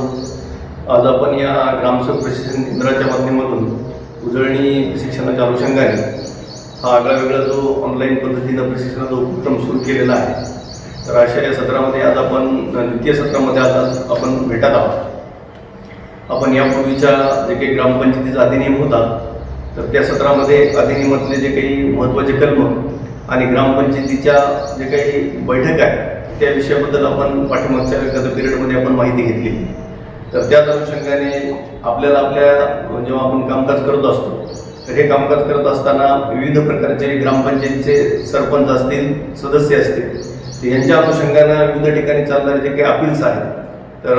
आज आपण या ग्रामसेवक प्रशिक्षण केंद्राच्या माध्यमातून उजळणी प्रशिक्षणाच्या अनुषंगाने हा आगळा वेगळा जो ऑनलाईन पद्धतीनं प्रशिक्षणाचा उपक्रम सुरू केलेला आहे. तर अशा या सत्रामध्ये आज आपण द्वितीय सत्रामध्ये आज आपण भेटत आहोत. आपण यापूर्वीच्या जे काही ग्रामपंचायतीचा अधिनियम होता तर त्या सत्रामध्ये अधिनियमातले जे काही महत्त्वाचे कलम आणि ग्रामपंचायतीच्या जे काही बैठक आहे त्या विषयाबद्दल आपण पाठीमागच्या एखाद्या पिरियडमध्ये आपण माहिती घेतली. तर त्याच अनुषंगाने आपल्याला जेव्हा आपण कामकाज करत असतो तर हे कामकाज करत असताना विविध प्रकारचे ग्रामपंचायतीचे सरपंच असतील, सदस्य असतील, तर यांच्या अनुषंगानं विविध ठिकाणी चालणारे जे काही अपील्स आहेत तर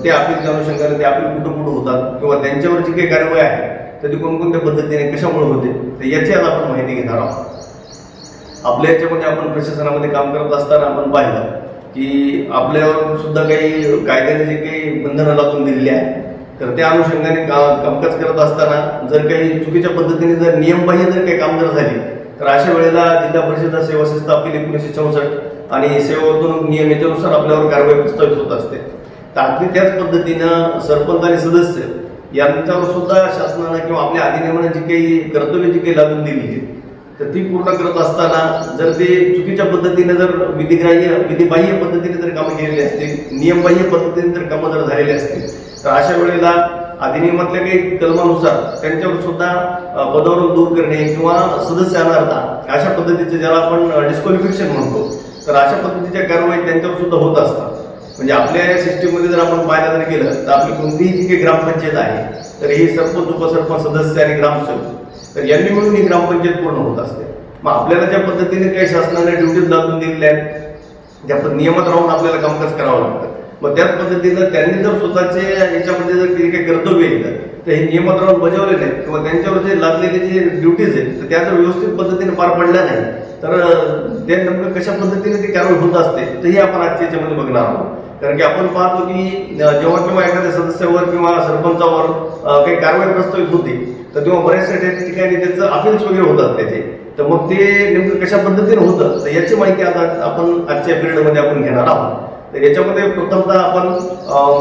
त्या अपीलच्या अनुषंगाने ते अपील कुठं होतात किंवा त्यांच्यावर जी काही कारवाई आहे तर ती कोणकोणत्या पद्धतीने कशामुळे होते तर याची आज आपण माहिती घेणार आहोत. आपल्या याच्यामध्ये आपण प्रशासनामध्ये काम करत असताना आपण पाहिलं की आपल्यावर सुद्धा काही कायद्याने जे काही बंधनं लावून दिलेली आहे तर त्या अनुषंगाने कामकाज करत असताना जर काही चुकीच्या पद्धतीने जर नियमबाह्य जर काही काम जर झाली तर अशा वेळेला जिल्हा परिषद सेवा शिस्त अपील 1964 आणि सेवा वर्तणूक नियम याच्यानुसार आपल्यावर कारवाई प्रस्तावित होत असते. तर अगदी त्याच पद्धतीनं सरपंच आणि सदस्य यांच्यावर सुद्धा शासनानं किंवा आपल्या अधिनियमानं जी काही कर्तव्य जी काही लादून दिली तर ती पूर्ण करत असताना जर ते चुकीच्या पद्धतीने जर विधिबाह्य पद्धतीने जर कामं केलेली असतील, नियमबाह्य पद्धतीने जर कामं जर झालेली असतील तर अशा वेळेला अधिनियमातल्या काही कलमानुसार त्यांच्यावर सुद्धा पदावरून दूर करणे किंवा सदस्य अनर्हता अशा पद्धतीचे ज्याला आपण डिस्क्वालिफिकेशन म्हणतो तर अशा पद्धतीच्या कारवाई त्यांच्यावर सुद्धा होत असतात. म्हणजे आपल्या सिस्टीममध्ये जर आपण पाहायला जर गेलं तर आपली कोणतीही जी काही ग्रामपंचायत आहे तर ही सरपंच, उपसरपंच, सदस्य आणि ग्रामसेवक तर यांनी मिळून ही ग्रामपंचायत पूर्ण होत असते. मग आपल्याला ज्या पद्धतीने काही शासनाने ड्युटीज लावून दिलेल्या आहेत ज्या नियमात राहून आपल्याला कामकाज करावं लागतं मग त्याच पद्धतीनं त्यांनी जर स्वतःचे याच्यामध्ये जर काही कर्तव्य येतं तर हे नियमात राहून बजावले नाहीत किंवा त्यांच्यावर जे लादलेले जे ड्युटीज आहेत तर त्या जर व्यवस्थित पद्धतीने पार पडल्या नाही तर ते नेमकं कशा पद्धतीने ती कारवाई होत असते तर हे आपण आजच्या याच्यामध्ये बघणार आहोत. कारण की आपण पाहतो की जेव्हा केव्हा एखाद्या सदस्यावर किंवा सरपंचावर काही कारवाई प्रस्तावित होते तर तेव्हा बऱ्याचशा ठिकाणी त्याचं अपील्स वगैरे होतात त्याचे. तर मग ते नेमकं कशा पद्धतीने होतं तर याची माहिती आता आपण आजच्या पिरियडमध्ये आपण घेणार आहोत. तर याच्यामध्ये प्रथमतः आपण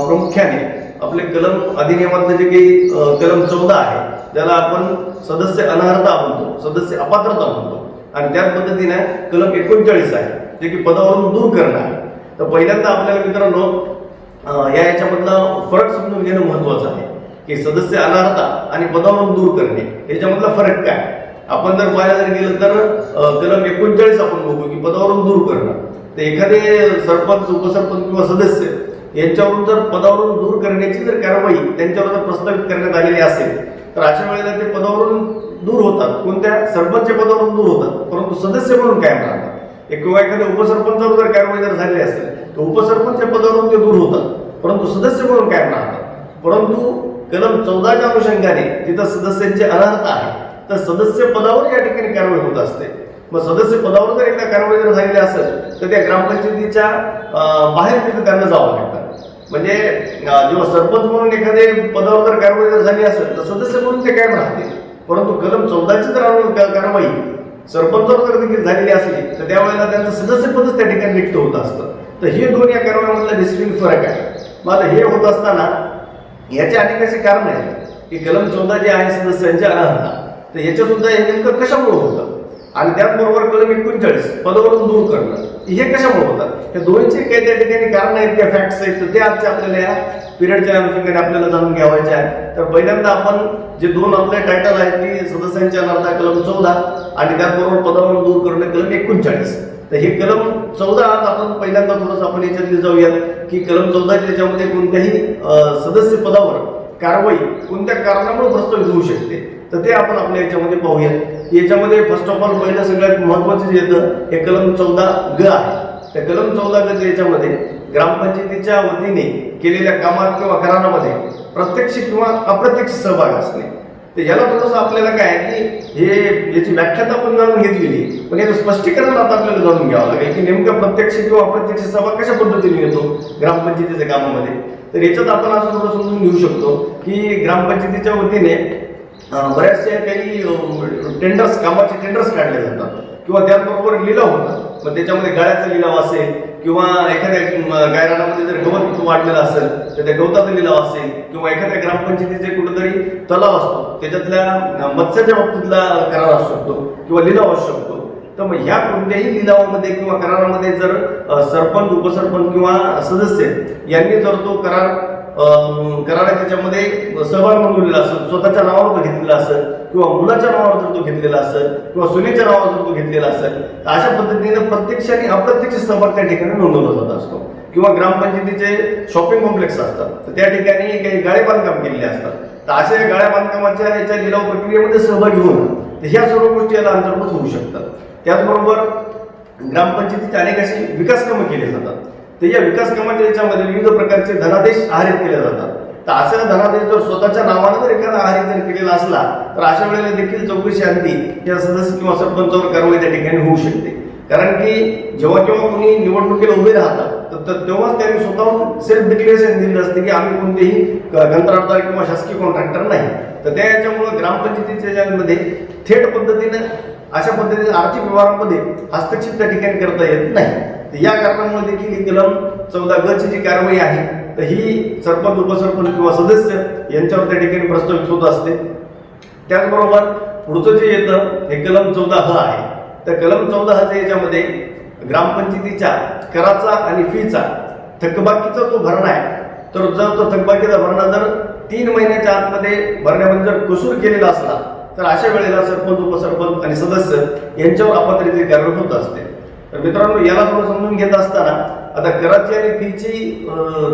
प्रामुख्याने आपले कलम अधिनियमातले जे काही कलम 14 आहे ज्याला आपण सदस्य अनर्हता म्हणतो, सदस्य अपात्रता म्हणतो आणि त्याच पद्धतीने कलम 39 आहे जे की पदावरून दूर करणं आहे. तर पहिल्यांदा आपल्याला मित्रांनो याच्यामधला फरक समजून घेणं महत्त्वाचं आहे की सदस्य अनर्हता आणि पदावरून दूर करणे याच्यामधला फरक काय. आपण जर पाहायला जर गेलं तर कलम 39 आपण बघू की पदावरून दूर करणं. तर एखादे सरपंच, उपसरपंच किंवा सदस्य यांच्यावरून जर पदावरून दूर करण्याची जर कारवाई त्यांच्यावर जर प्रस्तावित करण्यात आलेली असेल तर अशा वेळेला ते पदावरून दूर होतात. कोणत्या सरपंच पदावरून दूर होतात परंतु सदस्य म्हणून काय राहतात. किंवा एखाद्या उपसरपंचावर जर कारवाई जर झाली असेल तर उपसरपंच पदावरून ते दूर होतात परंतु सदस्य म्हणून काय राहतात. परंतु कलम 14च्या अनुषंगाने तिथं सदस्यांची अनर्हता आहे तर सदस्य पदावर या ठिकाणी कारवाई होत असते. मग सदस्य पदावर जर एकदा कारवाई जर झालेली असेल तर त्या ग्रामपंचायतीच्या बाहेर तिथं त्यांना जावं लागतं. म्हणजे जेव्हा सरपंच म्हणून एखादे पदावर जर कारवाई जर झाली असेल तर सदस्य म्हणून ते कायम राहतील. परंतु कलम 14ची जर कारवाई सरपंचावर जर देखील झालेली असली तर त्यावेळेला त्यांचं सदस्यपदच त्या ठिकाणी रिक्त होत असतं. तर हे दोन या कारवाईमधला बेसिकली फरक आहे. मग आता हे होत असताना याचे अनेक असे कारण आहेत की कलम 14 जे आहे सदस्यांची अनर्हता तर याच्या सुद्धा हे नेमकं कशामुळे होतं आणि त्याचबरोबर कलम 39 पदावरून दूर करणं हे कशामुळे होतात. हे दोन्हीचे काही त्या ठिकाणी कारण आहेत, त्या फॅक्ट्स आहेत तर ते आजच्या आपल्याला या पिरियडच्या अनुषंगाने आपल्याला जाणून घ्यावायचे आहे. तर पहिल्यांदा आपण जे दोन आपले टायटल आहेत की सदस्यांची अनर्हता कलम 14 आणि त्याचबरोबर पदावरून दूर करणे कलम 39. तर हे कलम 14 आज आपण पहिल्यांदा थोडंसं आपण याच्यातले जाऊयात की कलम 14च्या याच्यामध्ये कोणत्याही सदस्य पदावर कारवाई कोणत्या कारणामुळे प्रस्तावित होऊ शकते तर ते आपण आपल्या याच्यामध्ये पाहूयात. याच्यामध्ये फर्स्ट ऑफ ऑल पहिलं सगळ्यात महत्त्वाचं जे येतं हे कलम 14 आहे. त्या कलम 14 याच्यामध्ये ग्रामपंचायतीच्या वतीने केलेल्या कामात किंवा करारामध्ये प्रत्यक्ष किंवा अप्रत्यक्ष सहभाग असणे. तर याला थोडंसं आपल्याला काय की हे याची व्याख्या आपण जाणून घेतलेली पण याचं स्पष्टीकरण आता आपल्याला जाणून घ्यावं लागेल की नेमकं प्रत्यक्ष किंवा अप्रत्यक्ष सहभाग कशा पद्धतीने येतो ग्रामपंचायतीच्या कामामध्ये. तर याच्यात आपण असं थोडं समजून घेऊ शकतो की ग्रामपंचायतीच्या वतीने बऱ्याचशा काही कामाचे टेंडर्स काढले जातात किंवा त्याचबरोबर लिलाव होतात. मग त्याच्यामध्ये गाळ्याचा लिलाव असेल किंवा एखाद्या गायरानामध्ये जर गवत वाढलेलं असेल तर त्या गवताचा लिलाव असेल किंवा एखाद्या ग्रामपंचायतीचे कुठेतरी तलाव असतो त्याच्यातल्या मत्स्याच्या बाबतीतला करार असू शकतो किंवा लिलाव असू शकतो. तर मग ह्या कोणत्याही लिलावामध्ये किंवा करारामध्ये जर सरपंच, उपसरपंच किंवा सदस्य यांनी जर तो कराराच्या त्याच्यामध्ये सहभाग नोंदवलेला असेल, स्वतःच्या नावावर तो घेतलेला असेल किंवा मुलाच्या नावावर जर तो घेतलेला असेल किंवा सुनेच्या नावावर जर तो घेतलेला असेल तर अशा पद्धतीने प्रत्यक्ष आणि अप्रत्यक्ष सहभाग त्या ठिकाणी नोंदवला जात असतो. किंवा ग्रामपंचायतीचे शॉपिंग कॉम्प्लेक्स असतात तर त्या ठिकाणी काही गाळे बांधकाम केलेले असतात तर अशा गाळ्या बांधकामाच्या याच्या लिलाव प्रक्रियेमध्ये सहभागी होऊन तर ह्या सर्व गोष्टी याला अंतर्भूत होऊ शकतात. त्याचबरोबर ग्रामपंचायतीचे अनेक अशी विकास कामं केली जातात तर या विकास कामाच्या याच्यामध्ये विविध प्रकारचे धनादेश आहरित केले जातात. तर असा धनादेश जर स्वतःच्या नावानं जर एखादा आहरित जर केलेला असला तर अशा वेळेला देखील चौकशी अंती या सदस्य किंवा सरपंचावर कारवाई त्या ठिकाणी होऊ शकते. कारण की जेव्हा केव्हा कोणी निवडणुकीला उभे राहतात तर तेव्हाच त्यांनी स्वतःहून सेल्फ डिक्लेरेशन दिलेलं असते की आम्ही कोणतेही कंत्राटदार किंवा शासकीय कॉन्ट्रॅक्टर नाही. तर त्या याच्यामुळे ग्रामपंचायतीच्या याच्यामध्ये थेट पद्धतीनं अशा पद्धतीने आर्थिक व्यवहारांमध्ये हस्तक्षेप त्या ठिकाणी करता येत नाही. या कारणामुळे देखील ही कलम 14 ची जी कारवाई आहे तर ही सरपंच, उपसरपंच किंवा सदस्य यांच्यावर त्या ठिकाणी प्रस्तावित होत असते. त्याचबरोबर पुढचं जे येतं हे कलम 14 आहे. तर कलम 14 याच्यामध्ये ग्रामपंचायतीच्या कराचा आणि फीचा थकबाकीचा जो भरणा आहे तर जर तो थकबाकीचा भरणा जर 3 महिन्याच्या आतमध्ये भरण्यामध्ये जर कसूर केलेला असला तर अशा वेळेला सरपंच, उपसरपंच आणि सदस्य यांच्यावर अपात्रतेची कारवाई होत असते. तर मित्रांनो याला थोडं समजून घेत असताना आता कराची आणि फीची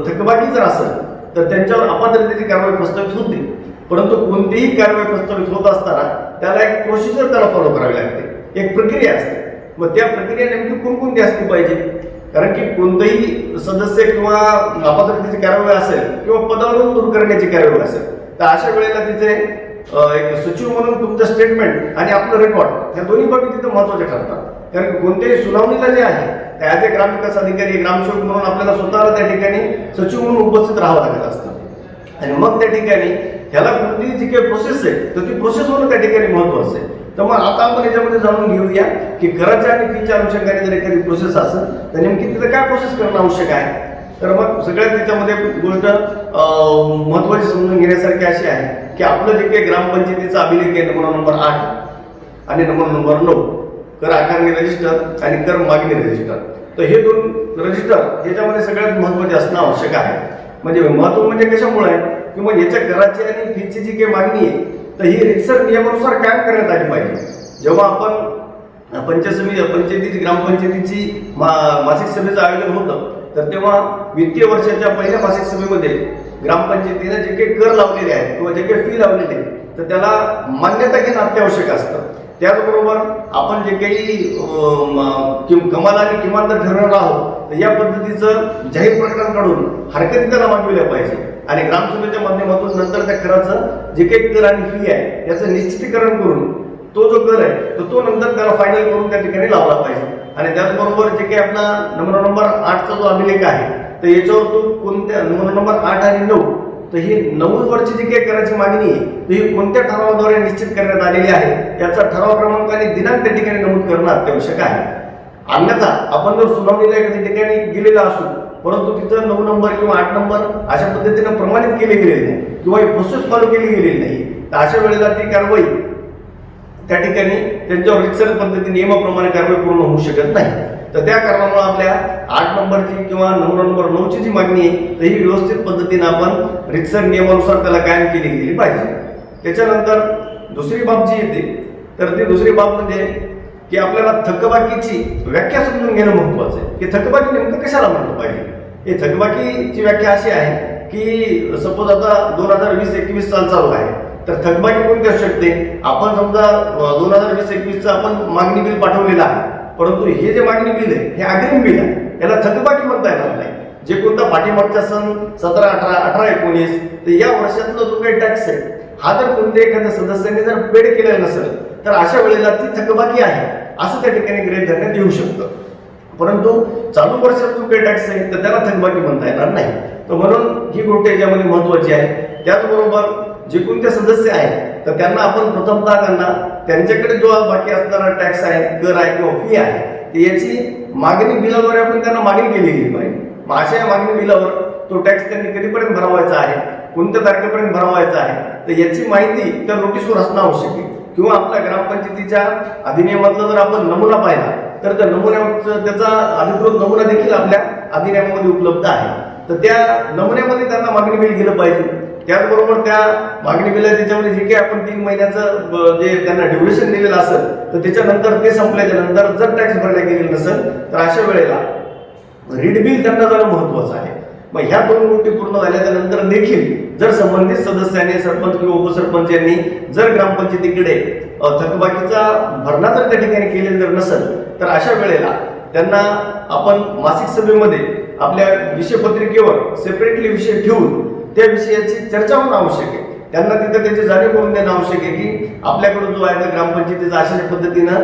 थकबाकी जर असेल तर त्यांच्यावर अपात्रतेची कारवाई प्रस्तावित होते. परंतु कोणतीही कारवाई प्रस्तावित होत असताना त्याला एक प्रोसिजर त्याला फॉलो करावी लागते, एक प्रक्रिया असते. मग त्या प्रक्रिया नेमकी कोणकोणती असली पाहिजे? कारण की कोणतेही सदस्य किंवा अपात्रतेची कारवाई असेल किंवा पदावरून दूर करण्याची कारवाई असेल तर अशा वेळेला तिथे एक सचिव म्हणून तुमचं स्टेटमेंट आणि आपलं रेकॉर्ड या दोन्ही बाबी तिथे महत्त्वाच्या ठरतात. कारण कोणत्याही सुनावणीला जे आहे ॲज ए ग्रामविकास अधिकारी, ग्रामसेवक म्हणून आपल्याला स्वतःला त्या ठिकाणी सचिव म्हणून उपस्थित राहावं लागत असतं आणि मग त्या ठिकाणी ह्याला कोणतीही जी काही प्रोसेस आहे तर ती प्रोसेस होणं त्या ठिकाणी महत्त्वाचं आहे. तर मग आता आपण याच्यामध्ये जाणून घेऊया की कराच्या आणि फीच्या अनुषंगाने जर एखादी प्रोसेस असेल तर नेमकी तिथं काय प्रोसेस करणं आवश्यक आहे. तर मग सगळ्यात त्याच्यामध्ये गोष्ट महत्त्वाची समजून घेण्यासारखी अशी आहे की आपलं जे काही ग्रामपंचायतीचा अभिलेख आहे नंबर 8 आणि नंबर 9 कर आकारणी रजिस्टर आणि कर मागणी रजिस्टर तर हे 2 रजिस्टर याच्यामध्ये सगळ्यात महत्त्वाचे असणं आवश्यक आहे. म्हणजे महत्त्व म्हणजे कशामुळे आहे की मग याच्या कराची आणि फीची जी काही मागणी आहे तर ही रितसर नियमानुसार कायम करण्यात आली पाहिजे. जेव्हा आपण पंचायतीची ग्रामपंचायतीची मासिक सभेचं आयोजन होतं तर तेव्हा वित्तीय वर्षाच्या पहिल्या मासिक सभेमध्ये ग्रामपंचायतीने जे काही कर लावलेले आहेत किंवा जे काही फी लावलेली आहे तर त्याला मान्यता घेणं अत्यावश्यक असतं. त्याचबरोबर आपण जे काही कमाल आणि किमान दर ठरवणार आहोत तर या पद्धतीचं जाहीर प्रकरण काढून हरकती त्याला मागविल्या पाहिजे आणि ग्रामसभेच्या माध्यमातून नंतर त्या कराचं जे काही कर आणि फी आहे याचं निश्चितीकरण करून तो जो कर आहे तो नंतर त्याला फायनल करून त्या ठिकाणी लावला पाहिजे. आणि त्याचबरोबर जे काही आपला नंबर 8चा जो अभिलेख आहे तर याच्यावर तो कोणत्या नंबर 8 आणि 9 तर ही 9 वर्षी जी काही कराची मागणी आहे तर ही कोणत्या ठरावाद्वारे निश्चित करण्यात आलेली आहे याचा ठराव क्रमांक आणि दिनांक त्या ठिकाणी नमूद करणं अत्यावश्यक आहे. अन्यथा आपण जर सुनावणीला एखाद्या ठिकाणी गेलेला असू परंतु तिथं 9 नंबर किंवा 8 नंबर अशा पद्धतीने प्रमाणित केले गेलेले नाही किंवा ही प्रोसेस फॉलो केली गेलेली नाही तर अशा वेळेला ती कारवाई त्या ठिकाणी त्यांच्यावर रितसर पद्धती नियमाप्रमाणे कारवाई पूर्ण होऊ शकत नाही. तर त्या कारणामुळे आपल्या 8 नंबरची किंवा नंबर 9ची जी मागणी आहे तर ही व्यवस्थित पद्धतीने आपण रितसर नियमानुसार त्याला कायम केली गेली पाहिजे. त्याच्यानंतर दुसरी बाब जी येते तर ती दुसरी बाब म्हणजे की आपल्याला थकबाकीची व्याख्या समजून घेणं महत्त्वाचं आहे की थकबाकी नेमकं कशाला म्हणलं पाहिजे. हे थकबाकीची व्याख्या अशी आहे की सपोज आता 2020-21 साल चालू आहे तर थकबाकी कोणती असू शकते. आपण समजा 2020-21चं आपण मागणी बिल पाठवलेलं आहे परंतु हे जे मागणी बिल आहे हे अग्रिम बिल आहे याला थकबाकी म्हणता येणार नाही. जे कोणता पाठीमागचा सन 17, 18, 18-19 तर या वर्षातला जो काही टॅक्स आहे हा जर कोणत्या एखाद्या सदस्याने जर पेड केलेला नसेल तर अशा वेळेला ती थकबाकी आहे असं त्या ठिकाणी गृहीत धरण्यात येऊ शकतं. परंतु चालू वर्षात जो काही टॅक्स आहे तर त्याला थकबाकी म्हणता येणार नाही. तर म्हणून ही गोष्ट याच्यामध्ये महत्त्वाची आहे. त्याचबरोबर जे कोणते सदस्य आहेत तर त्यांना आपण प्रथमतः त्यांच्याकडे जो बाकी असणारा टॅक्स आहे, कर आहे किंवा फी आहे याची मागणी बिलाद्वारे आपण त्यांना मागणी केली गेली पाहिजे. मग अशा मागणी बिलावर तो टॅक्स त्यांनी कधीपर्यंत भरवायचा आहे, कोणत्या तारखेपर्यंत भरवायचा आहे, तर याची माहिती त्या नोटीसवर असणं आवश्यक आहे. किंवा आपल्या ग्रामपंचायतीच्या अधिनियमातला जर आपण नमुना पाहिला तर त्या नमुन्याचा त्याचा अधिकृत नमुना देखील आपल्या अधिनियमामध्ये उपलब्ध आहे. तर त्या नमुन्यामध्ये त्यांना मागणी बिल गेलं पाहिजे. त्याचबरोबर त्या मागणी बिल त्याच्यामध्ये जे काही आपण 3 महिन्याचं जे त्यांना ड्युरेशन दिलेलं असेल तर त्याच्यानंतर ते संपल्याच्या नंतर जर टॅक्स भरला गेलेला नसेल तर अशा वेळेला रीड बिल त्यांना जाणं महत्वाचं आहे. मग ह्या 2 गोष्टी पूर्ण झाल्याच्या नंतर देखील जर संबंधित सदस्याने, सरपंच किंवा उपसरपंच यांनी जर ग्रामपंचायतीकडे थकबाकीचा भरणा जर त्या ठिकाणी केलेला जर नसेल तर अशा वेळेला त्यांना आपण मासिक सभेमध्ये आपल्या विषयपत्रिकेवर सेपरेटली विषय ठेवून त्या विषयाची चर्चा होणं आवश्यक आहे. त्यांना तिथे त्याची जाणीव करून देणं आवश्यक आहे की आपल्याकडून जो आहे ग्रामपंचायतीचा अशा पद्धतीनं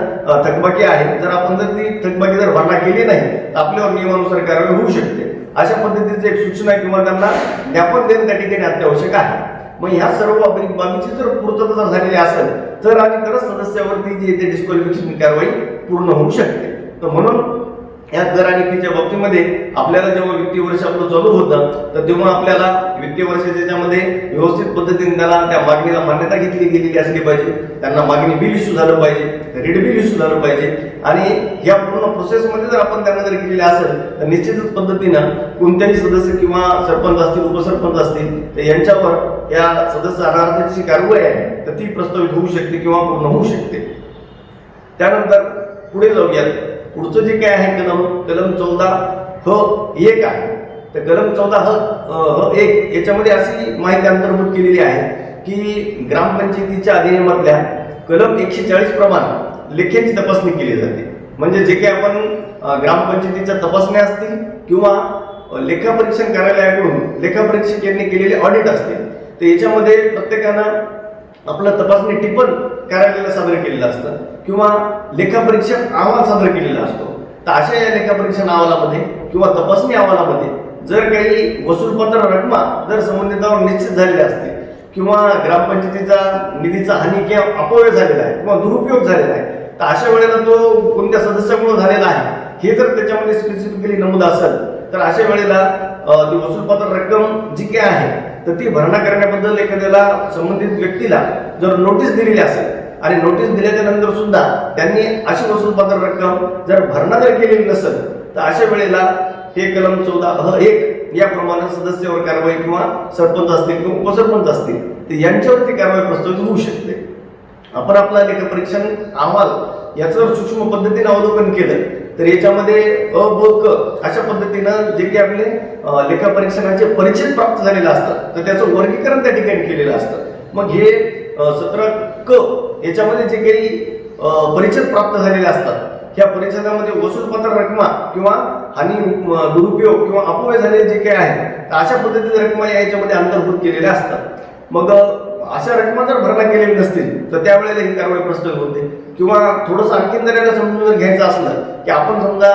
थकबाकी आहे, जर आपण जर ती थकबाकी जर भरणा केली नाही तर आपल्यावर नियमानुसार कारवाई होऊ शकते. अशा पद्धतीची एक सूचना किंवा त्यांना ज्ञापन देणं त्या ठिकाणी अत्यावश्यक आहे. मग ह्या सर्व बाबीची जर पूर्तता जर झालेली असेल तर आणि तरच सदस्यावरती जी येते डिस्क्वालिफिकेशन कारवाई पूर्ण होऊ शकते. तर म्हणून या कर आणि फीच्या बाबतीमध्ये आपल्याला जेव्हा वित्तीय वर्ष आपलं चालू होतं तर तेव्हा आपल्याला वित्तीय वर्षाच्या याच्यामध्ये व्यवस्थित पद्धतीने त्याला त्या मागणीला मान्यता घेतली गेलेली असली पाहिजे. त्यांना मागणी बिल इश्यू झालं पाहिजे, रीड बिल इश्यू झालं पाहिजे. आणि या पूर्ण प्रोसेसमध्ये जर आपण त्यांना जर केलेले असेल तर निश्चितच पद्धतीनं कोणत्याही सदस्य किंवा सरपंच असतील, उपसरपंच असतील तर यांच्यावर या सदस्य अनार्हतेची कारवाई आहे तर ती प्रस्तावित होऊ शकते किंवा पूर्ण होऊ शकते. त्यानंतर पुढे जाऊयात. पुढचं जे काय आहे कलम 14(ह)(1) आहे. तर कलम 14(ह)(1) याच्यामध्ये अशी माहिती अंतर्भूत केलेली आहे की ग्रामपंचायतीच्या अधिनियमातल्या कलम 140 प्रमाणे लेख्यांची तपासणी केली जाते. म्हणजे जे काही आपण ग्रामपंचायतीच्या तपासण्या असतील किंवा लेखापरीक्षण कार्यालयाकडून लेखापरीक्षक यांनी केलेले ऑडिट असतील तर याच्यामध्ये प्रत्येकानं आपलं तपासणी टिप्पण कार्यालयाला सादर केलेलं असतं किंवा लेखापरीक्षण अहवाल सादर केलेला असतो. तर अशा या लेखापरीक्षण अहवालामध्ये किंवा तपासणी अहवालामध्ये जर काही वसूलपत्र रकमा जर संबंधितांवर निश्चित झालेल्या असतील किंवा ग्रामपंचायतीचा निधीचा हानी किंवा अपव्यय झालेला आहे किंवा दुरुपयोग झालेला आहे तर अशा वेळेला तो कोणत्या सदस्यामुळे झालेला आहे हे जर त्याच्यामध्ये स्पेसिफिकली नमूद असेल तर अशा वेळेला ती वसूलपत्र रक्कम जी काय आहे तर ती भरणा करण्याबद्दल एखाद्याला संबंधित व्यक्तीला जर नोटीस दिलेली असेल आणि नोटीस दिल्याच्या नंतर सुद्धा त्यांनी अशी वसूलपत्र रक्कम जर भरणा जर केलेली नसेल तर अशा वेळेला हे कलम 14(ह)(1) याप्रमाणे सदस्यावर कारवाई किंवा सरपंच असतील किंवा उपसरपंच असतील तर यांच्यावरती कारवाई प्रस्तावित होऊ शकते. आपण आपला लेखापरीक्षण अहवाल याचं जर सूक्ष्म पद्धतीने अवलोकन केलं तर याच्यामध्ये अ, ब, क अशा पद्धतीनं जे काही आपले लेखापरीक्षणाचे परिच्छेद प्राप्त झालेले असतात तर त्याचं वर्गीकरण त्या ठिकाणी केलेलं असतं. मग हे 17(क) याच्यामध्ये जे काही परिच्छेद प्राप्त झालेले असतात ह्या परिच्छेदामध्ये वसूलपत्र रकमा किंवा हानी, दुरुपयोग किंवा अपव्यय झालेले जे काही आहे तर अशा पद्धतीच्या रकमा याच्यामध्ये अंतर्भूत केलेल्या असतात. मग अशा रकमा जर भरणा केलेली नसतील तर त्यावेळेला ही कारवाई प्रस्तावित होते. किंवा थोडंसं आणखीन जर याला समजून जर घ्यायचं असलं की आपण समजा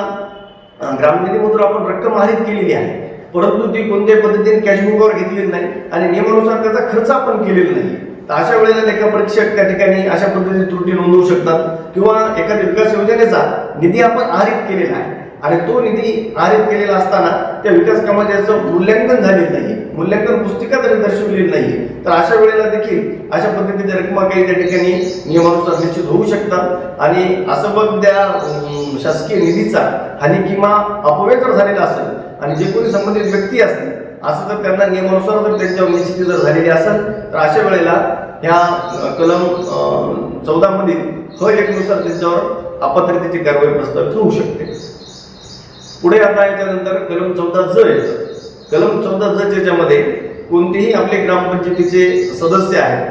ग्रामनिधीमधून आपण रक्कम हरित केलेली आहे परंतु ती कोणत्याही पद्धतीने कॅशबुकवर घेतलेली नाही आणि नियमानुसार त्याचा खर्च आपण केलेला नाही तर अशा वेळेला लेखापरीक्षक त्या ठिकाणी अशा पद्धतीची त्रुटी नोंदवू शकतात. किंवा एखाद्या विकास योजनेचा निधी आपण आहरित केलेला आहे आणि तो निधी आहरित केलेला असताना त्या विकास कामाचं मूल्यांकन झालेलं नाही, मूल्यांकन पुस्तिका तरी दर्शवलेली नाही तर अशा वेळेला देखील अशा पद्धतीच्या रकमा काही त्या ठिकाणी नियमानुसार निश्चित होऊ शकतात. आणि असं बघ त्या शासकीय निधीचा हानी किंवा अपव्यय जर झालेला असेल आणि जे कोणी संबंधित व्यक्ती असतील असं जर त्यांना नियमानुसार जर त्यांच्यावर निश्चिती जर झालेली असेल तर अशा वेळेला ह्या कलम 14 मधील (ह)(1) नुसार त्यांच्यावर अपात्रतेची कारवाई प्रस्तावित होऊ शकते. पुढे आता याच्यानंतर कलम 14(ज) येतं. कलम 14(ज) याच्यामध्ये कोणतेही आपले ग्रामपंचायतीचे सदस्य आहेत,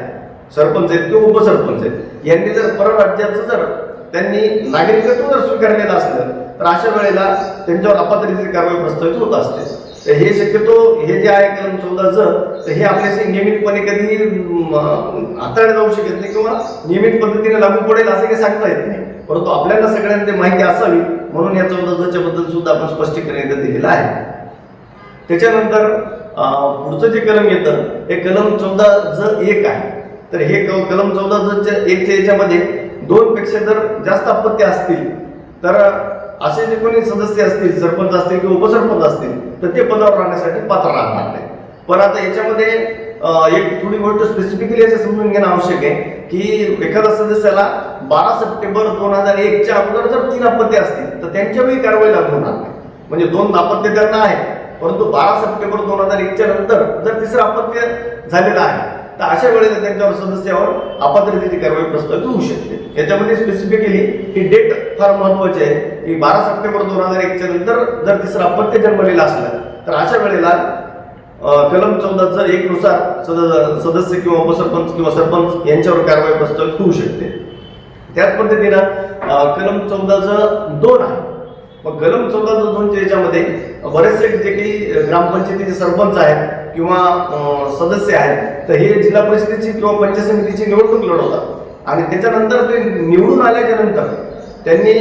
सरपंच आहेत किंवा उपसरपंच आहेत यांनी जर परराज्याचं जर त्यांनी नागरिकत्व जर स्वीकारलेलं असलं तर अशा वेळेला त्यांच्यावर अपात्रतेची कारवाई प्रस्तावित होत असते. तर हे शक्यतो हे जे आहे कलम 14(ज) तर हे आपल्याशी नियमितपणे कधी हाताळले जाऊ शकत नाही किंवा नियमित पद्धतीने लागू पडेल असं काही सांगता येत नाही. परंतु आपल्याला सगळ्यांना माहिती असावी म्हणून या 14(ज)च्या बद्दल सुद्धा आपण स्पष्टीकरण इथं दिलेलं आहे. त्याच्यानंतर पुढचं जे कलम येतं हे कलम 14(ज)(1) आहे. तर हे कलम 14(ज)(1) याच्यामध्ये 2 पेक्षा जर जास्त आपत्ती असतील तर असे जे कोणी सदस्य असतील, सरपंच असतील किंवा उपसरपंच असतील, तर ते पदावर राहण्यासाठी पात्र राहणार नाही. पण आता याच्यामध्ये एक थोडी गोष्ट स्पेसिफिकली असं समजून घेणं आवश्यक आहे की एखाद्या सदस्याला 12 सप्टेंबर 2001च्या अगोदर जर 3 अपत्ये असतील तर त्यांच्यावरही कारवाई लागू होणार नाही. म्हणजे 2 अपत्ये त्यांना आहे, परंतु 12 सप्टेंबर 2001च्या नंतर जर तिसरं अपत्य झालेलं आहे तर अशा वेळेला त्यांच्यावर सदस्यावर अपात्रतेची कारवाई प्रस्तावित होऊ शकते. याच्यामध्ये स्पेसिफिकली ही डेट फार महत्वाची आहे की 12 सप्टेंबर 2001च्या नंतर जर तिसरं अपत्य जन्मलेलं असलं तर अशा वेळेला कलम 14(1) नुसार सदस्य किंवा उपसरपंच किंवा सरपंच यांच्यावर कारवाई प्रस्तावित होऊ शकते. त्याच पद्धतीनं कलम 14(2) आहे. मग कलम 14(2) याच्यामध्ये बरेचसे जे काही ग्रामपंचायतीचे सरपंच आहेत किंवा सदस्य आहेत तर हे जिल्हा परिषदेची किंवा पंचायत समितीची निवडणूक लढवतात आणि त्याच्यानंतर ते निवडून आल्याच्या नंतर त्यांनी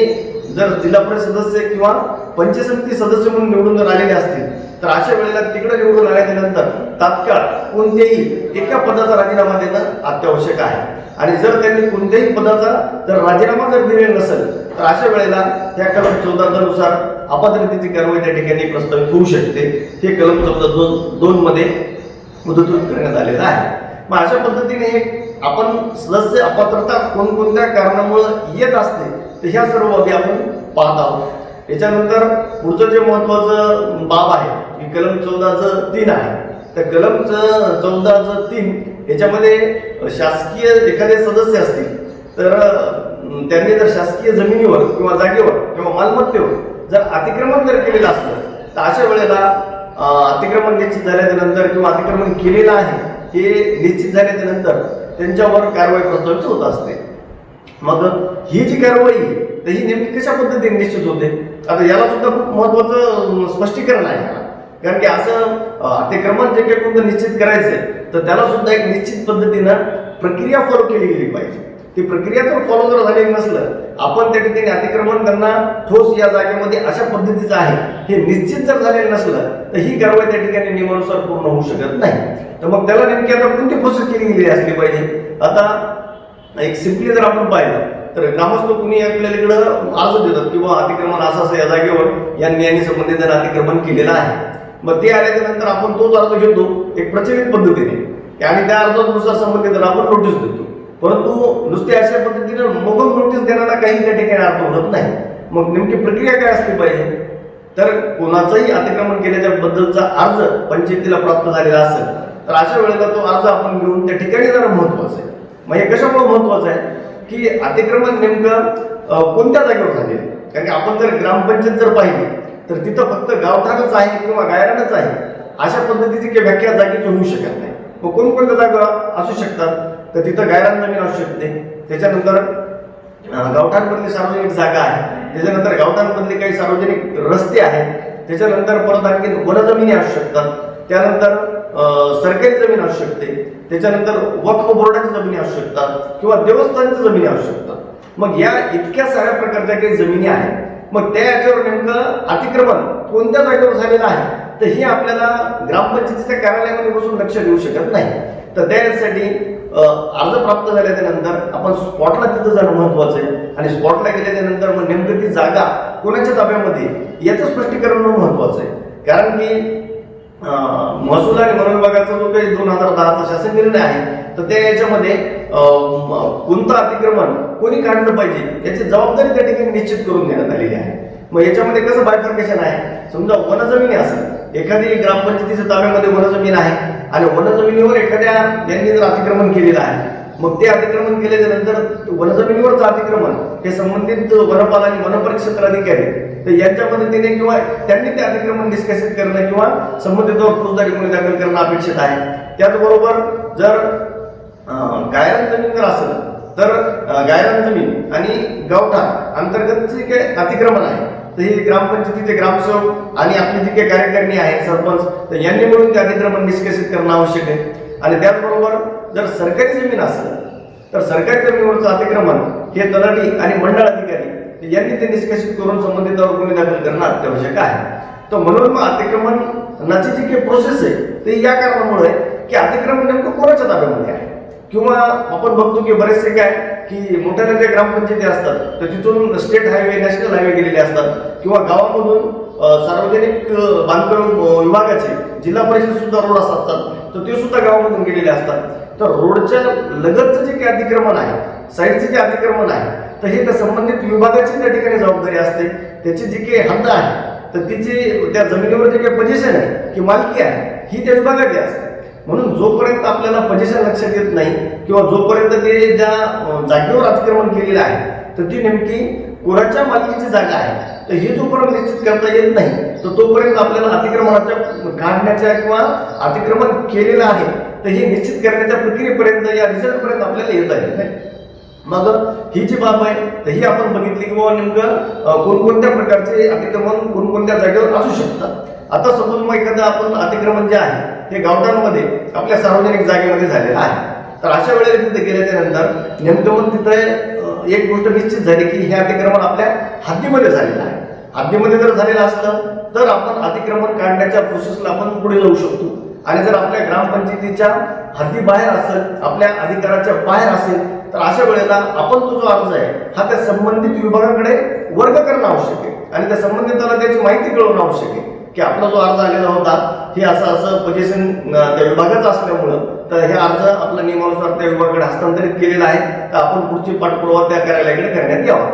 जर जिल्हा परिषद सदस्य किंवा पंचायत समिती सदस्य म्हणून निवडून जर आलेले असतील तर अशा वेळेला तिकडे निवडून आल्याच्या नंतर तात्काळ कोणत्याही एका पदाचा राजीनामा देणं अत्यावश्यक आहे. आणि जर त्यांनी कोणत्याही पदाचा जर राजीनामा जर दिलेला नसेल तर अशा वेळेला त्या कलम 14(2) नुसार अपात्रतेची कारवाई त्या ठिकाणी प्रस्तावित होऊ शकते. हे कलम 14(2) मध्ये मुदतून करण्यात आलेलं आहे. मग अशा पद्धतीने आपण सदस्य अपात्रता कोणकोणत्या कारणामुळे येत असते तर ह्या सर्व बाबी आपण पाहत आहोत. याच्यानंतर पुढचं जे महत्वाचं बाब आहे की कलम 14(3) आहे. तर कलम 14(3) याच्यामध्ये शासकीय एखादे सदस्य असतील तर त्यांनी जर शासकीय जमिनीवर किंवा जागेवर किंवा मालमत्तेवर जर अतिक्रमण जर केलेलं असलं तर अशा वेळेला अतिक्रमण निश्चित झाल्याच्या नंतर किंवा अतिक्रमण केलेलं आहे हे निश्चित झाल्याच्या नंतर त्यांच्यावर कारवाई प्रस्तावित होत असते. मग ही जी कारवाई तर ही नेमकी कशा पद्धतीने निश्चित होते. आता याला सुद्धा खूप महत्वाचं स्पष्टीकरण आहे, कारण की असं अतिक्रमण जे काही कोणतं निश्चित करायचंय तर त्याला सुद्धा एक निश्चित पद्धतीनं प्रक्रिया फॉलो केली गेली पाहिजे. ती प्रक्रिया जर फॉलो जर झालेली नसलं आपण त्या ठिकाणी अतिक्रमण करणं ठोस या जागेमध्ये अशा पद्धतीचं आहे हे निश्चित जर झालेलं नसलं तर ही कारवाई त्या ठिकाणी नियमानुसार पूर्ण होऊ शकत नाही. तर मग त्याला नेमकी आता कोणती प्रोसेस केली गेली असली पाहिजे. आता एक सिम्पली जर आपण पाहिलं तर ग्रामस्थ कुणी आपल्याला इकडं अर्ज देतात किंवा अतिक्रमण असं या जागेवर यांनी संबंधित अतिक्रमण केलेलं आहे. मग ते आल्याच्या नंतर आपण तोच अर्ज घेतो एक प्रचलित पद्धतीने आणि त्या अर्जानुसार संबंधित आपण नोटीस देतो. परंतु नुसते अशा पद्धतीने मोगम नोटीस देण्याला काही त्या ठिकाणी अर्थ होत नाही. मग नेमकी प्रक्रिया काय असली पाहिजे तर कोणाचाही अतिक्रमण केल्याच्या बद्दलचा अर्ज पंचायतीला प्राप्त झालेला असेल तर अशा वेळेला तो अर्ज आपण घेऊन त्या ठिकाणी जरा महत्वाचं आहे. मग हे कशामुळे महत्वाचं आहे की अतिक्रमण नेमकं कोणत्या जागेवर झाले. कारण की आपण जर ग्रामपंचायत जर पाहिली तर तिथं फक्त गावठाणच आहे किंवा गायरानच आहे अशा पद्धतीची काही व्याख्या जागेची होऊ शकत नाही. मग कोणकोणत्या जागा असू शकतात तर तिथं गायरान जमीन असू शकते, त्याच्यानंतर गावठाणमधली सार्वजनिक जागा आहे, त्याच्यानंतर गावठाणमधले काही सार्वजनिक रस्ते आहेत, त्याच्यानंतर परत आणखी वनजमिनी असू शकतात, त्यानंतर सरकारी जमीन असू शकते, त्याच्यानंतर वक्फ बोर्डाची जमिनी असू शकतात किंवा देवस्थानच्या जमिनी असू शकतात. मग या इतक्या साऱ्या प्रकारच्या काही जमिनी आहेत. मग त्या याच्यावर नेमकं अतिक्रमण कोणत्या जागेवर झालेलं आहे तर हे आपल्याला ग्रामपंचायतीच्या कार्यालयामध्ये बसून लक्ष देऊ शकत नाही. तर त्यासाठी अर्ज प्राप्त झाल्याच्या नंतर आपण स्पॉटला तिथं जाणं महत्वाचं आहे आणि स्पॉटला गेल्याच्या नंतर मग नेमकं ती जागा कोणाच्या ताब्यामध्ये याचं स्पष्टीकरण महत्वाचं आहे. कारण की महसूल आणि वन विभागाचा जो काही 2010चा शासन निर्णय आहे तर त्या याच्यामध्ये कोणतं अतिक्रमण कोणी काढलं पाहिजे याची जबाबदारी त्या ठिकाणी निश्चित करून देण्यात आलेली आहे. मग याच्यामध्ये कसं बायफर्केशन आहे, समजा वनजमिनी असेल, एखादी ग्रामपंचायतीच्या ताब्यामध्ये वनजमीन आहे आणि वनजमिनीवर एखाद्या यांनी जर अतिक्रमण केलेलं आहे मग ते अतिक्रमण केल्याच्या नंतर वनजमिनीवरचं अतिक्रमण हे संबंधित वनपाल आणि वनपरिक्षेत्र अधिकारी तर यांच्या मदतीने किंवा त्यांनी ते अतिक्रमण निष्कासित करणं किंवा संबंधितवर फौजदारी गुन्हे दाखल करणं अपेक्षित आहे. त्याचबरोबर जर गायरान जमीन जर असेल तर गायरान जमीन आणि गावठाण अंतर्गतचे काही अतिक्रमण आहे तर हे ग्रामपंचायतीचे ग्रामसेवक आणि आपली जी काही कार्यकारिणी आहे सरपंच तर यांनी मिळून ते अतिक्रमण निष्कासित करणं आवश्यक आहे. आणि त्याचबरोबर जर सरकारी जमीन असेल तर सरकारी जमिनीवरचं अतिक्रमण हे तलाठी आणि मंडळ अधिकारी यांनी ते निष्कासित करून संबंधितावर गुन्हे दाखल करणं अत्यावश्यक आहे. तर म्हणून मग अतिक्रमणाची जी काही प्रोसेस आहे ते या कारणामुळे की अतिक्रमण नेमकं कोणाच्या ताब्यामध्ये आहे किंवा आपण बघतो की बरेचसे काय की मोठ्या मोठ्या ग्रामपंचायती असतात तर तिथून स्टेट हायवे नॅशनल हायवे गेलेले असतात किंवा गावामधून सार्वजनिक बांधकाम विभागाचे जिल्हा परिषद सुद्धा रोड असतात तर ते सुद्धा गावामधून गेलेले असतात. तर रोडच्या लगतचं जे काही अतिक्रमण आहे, साईडचे जे अतिक्रमण आहे, तर हे त्या संबंधित विभागाची त्या ठिकाणी जबाबदारी असते. त्याची जी काही हद्द आहे तर तिची त्या जमिनीवर जे काही पोझिशन आहे की मालकी आहे ही त्या विभागाची असते. म्हणून जोपर्यंत आपल्याला पोझिशन लक्षात येत नाही किंवा जोपर्यंत ते ज्या जागेवर अतिक्रमण केलेलं आहे तर ती नेमकी कोणाच्या मालकीची जागा आहे तर हे जोपर्यंत निश्चित करता येत नाही तर तोपर्यंत आपल्याला अतिक्रमणाच्या काढण्याच्या किंवा अतिक्रमण केलेलं आहे तर हे निश्चित करण्याच्या प्रक्रियेपर्यंत या रिझल्टपर्यंत आपल्याला येता येत नाही. मग ही जी बाब आहे तर ही आपण बघितली की बाबा नेमकं कोणकोणत्या प्रकारचे अतिक्रमण कोणकोणत्या जागेवर असू शकतात. आता सपोज मग एखादं आपण अतिक्रमण जे आहे हे गावठाणामध्ये आपल्या सार्वजनिक जागेमध्ये झालेलं आहे तर अशा वेळेला तिथे गेल्याच्या नंतर नेमकं मग तिथे एक गोष्ट निश्चित झाली की हे अतिक्रमण आपल्या हद्दीमध्ये झालेलं आहे. हद्दीमध्ये जर झालेलं असलं तर आपण अतिक्रमण काढण्याच्या प्रोसेसला आपण पुढे जाऊ शकतो. आणि जर आपल्या ग्रामपंचायतीच्या हद्दीबाहेर असेल, आपल्या अधिकाराच्या बाहेर असेल तर अशा वेळेला आपण तो जो अर्ज आहे हा त्या संबंधित विभागाकडे वर्ग करणं आवश्यक आहे आणि त्या संबंधिताला त्याची माहिती कळवणं आवश्यक आहे की आपला जो अर्ज आलेला होता हे असं पोझिशन त्या विभागाचं असल्यामुळं तर हे अर्ज आपल्या नियमानुसार त्या विभागाकडे हस्तांतरित केलेला आहे तर आपण पुढची पाठपुरावा त्या कार्यालयाकडे करण्यात यावा.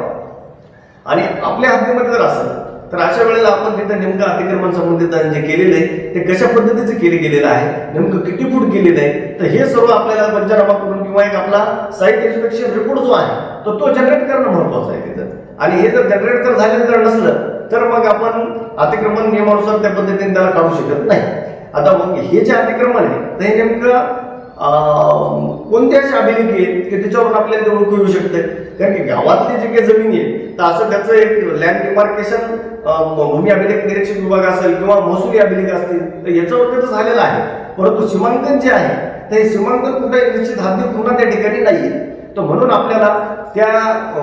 आणि आपल्या हद्दीमध्ये जर असेल तर अशा वेळेला आपण तिथं नेमकं अतिक्रमण संबंधित जे केलेलं आहे ते कशा पद्धतीचं केले गेलेलं आहे, नेमकं किती फूट केलेलं आहे तर हे सर्व आपल्याला पंचनामा करून किंवा एक आपला साईट इन्स्पेक्शन रिपोर्ट जो आहे तर तो जनरेट करणं महत्वाचं आहे तिथं. आणि हे जर जनरेट जर झालेलं जर नसलं तर मग आपण अतिक्रमण नियमानुसार त्या पद्धतीने त्याला काढू शकत नाही. आता मग हे जे अतिक्रमण आहे तर हे नेमकं कोणत्या अशा अभिलेखी आहेत की त्याच्यावरून आपल्याला ते ओळखू येऊ शकते. कारण की गावातली जी काही जमीन आहे तर असं त्याचं एक लँड डिमार्केशन भूमी अभिलेख निरीक्षक विभाग असेल किंवा महसुली अभिलेख असतील तर याच्यावर त्याचं झालेलं आहे. परंतु सीमांकन जे आहे तर हे सीमांकन कुठे निश्चित हद्दीत पुन्हा त्या ठिकाणी नाहीये. तर म्हणून आपल्याला त्या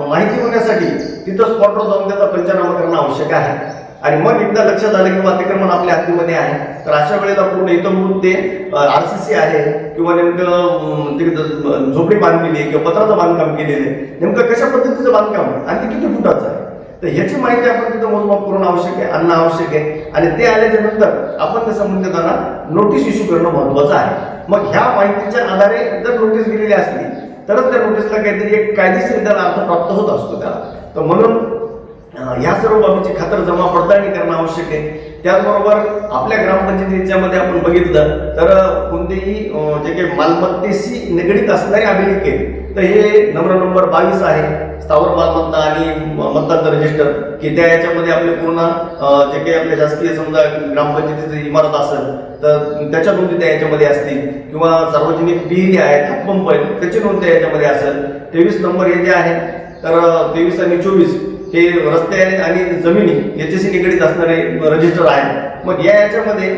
माहिती होण्यासाठी तिथं स्पॉटवर जाऊन त्याचा पंचनामा करणं आवश्यक आहे. आणि मग एकदा लक्षात आलं की अतिक्रमण आपल्या हद्दीमध्ये आहे तर अशा वेळेला पूर्ण इतंभूत ते RCC आहे किंवा नेमकं झोपडी बांधलेली आहे किंवा पत्राचं बांधकाम केलेलं आहे, नेमकं कशा पद्धतीचं बांधकाम आहे आणि ते किती फुटाचं आहे तर ह्याची माहिती आपण तिथं मोजमाप करणं आवश्यक आहे, आणणं आवश्यक आहे. आणि ते आल्याच्या नंतर आपण त्या संबंधितांना नोटीस इश्यू करणं महत्वाचं आहे. मग ह्या माहितीच्या आधारे जर नोटीस दिलेली असली तरच त्या नोटीसला काहीतरी एक कायदेशीर त्याला अर्थ प्राप्त होत असतो त्याला. तर म्हणून ह्या सर्व बाबीची खातर जमा पडताळणी करणं आवश्यक आहे. त्याचबरोबर आपल्या ग्रामपंचायतीच्यामध्ये आपण बघितलं तर कोणतेही जे काही मालमत्तेशी निगडीत असणारे अभिलेख आहेत तर हे नंबर 22 आहे स्थावर मालमत्ता आणि मतदार रजिस्टर की त्या याच्यामध्ये आपले पूर्ण जे काही आपल्या शासकीय समजा ग्रामपंचायतीची इमारत असेल तर त्याच्या नोंदी त्या याच्यामध्ये असतील किंवा सार्वजनिक विहिरी आहेत, हातपंप आहेत त्याची नोंद त्या याच्यामध्ये असेल. 23 नंबर हे जे आहे तर 23 आणि 24 हे रस्ते आणि जमिनी याच्याशी निगडीत असणारे रजिस्टर आहे. मग याच्यामध्ये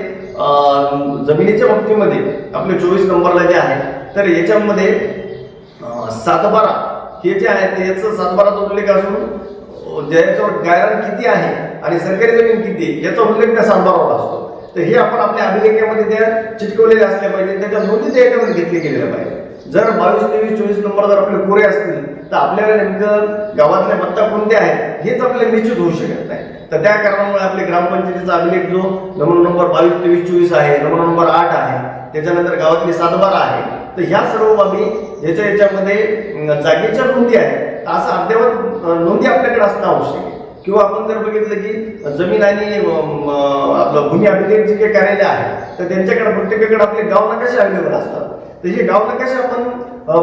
जमिनीच्या बाबतीमध्ये आपले 24 नंबरला जे आहे तर याच्यामध्ये 7/12 हे जे आहे ते याचं 7/12चा उल्लेख असून ज्याच्यावर गायरान किती आहे आणि सरकारी जमीन किती आहे याचा उल्लेख त्या 7/12वर असतो. तर हे आपण आपल्या अभिलेखामध्ये त्या चिटकवलेल्या असल्या पाहिजे, त्याच्या नोंदी त्या याच्यामध्ये घेतल्या गेलेल्या पाहिजे. जर 22, 23, 24 नंबर जर आपले कोरे असतील तर आपल्याला नेमकं गावातल्या मत्ता कोणत्या आहेत हेच आपल्याला निश्चित होऊ शकत नाही. तर त्या कारणामुळे आपले ग्रामपंचायतीचा अभिलेख जो नंबर 22, 23, 24 आहे, नंबर 8 आहे, त्याच्यानंतर गावातली 7/12 आहे तर ह्या सर्व बाबी ज्याच्या याच्यामध्ये जागेच्या नोंदी आहेत असं अद्ययावत नोंदी आपल्याकडे असणं आवश्यक आहे. किंवा आपण जर बघितलं की जमीन आणि आपलं भूमी अभिलेख जे काही कार्यालय आहे तर त्यांच्याकडे प्रत्येकाकडे आपले गाव नकाशे अवेलेबल असतात. तर हे गाव नकाशे आपण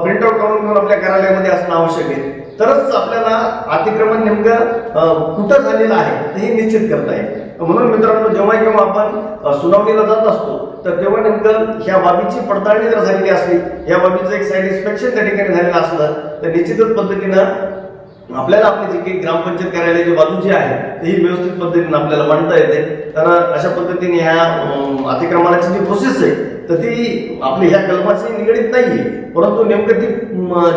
प्रिंटआउट काढून घेऊन आपल्या कार्यालयामध्ये असणं आवश्यक आहे. तरच आपल्याला अतिक्रमण नेमकं कुठं झालेलं आहे हे निश्चित करता येईल. म्हणून मित्रांनो जेव्हा आपण सुनावणीला जात असतो तर तेव्हा नेमकं ह्या बाबीची पडताळणी जर झालेली असली, या बाबीचं एक साईड इन्स्पेक्शन त्या ठिकाणी झालेलं असलं तर निश्चितच पद्धतीनं आपल्याला आपली जी काही ग्रामपंचायत कार्यालयाची बाजू जी आहे ही व्यवस्थित पद्धतीने आपल्याला मांडता येते. तर अशा पद्धतीने ह्या अतिक्रमणाची जी प्रोसेस आहे तर ती आपली ह्या कलमाशी निगडीत नाहीये, परंतु नेमकं ती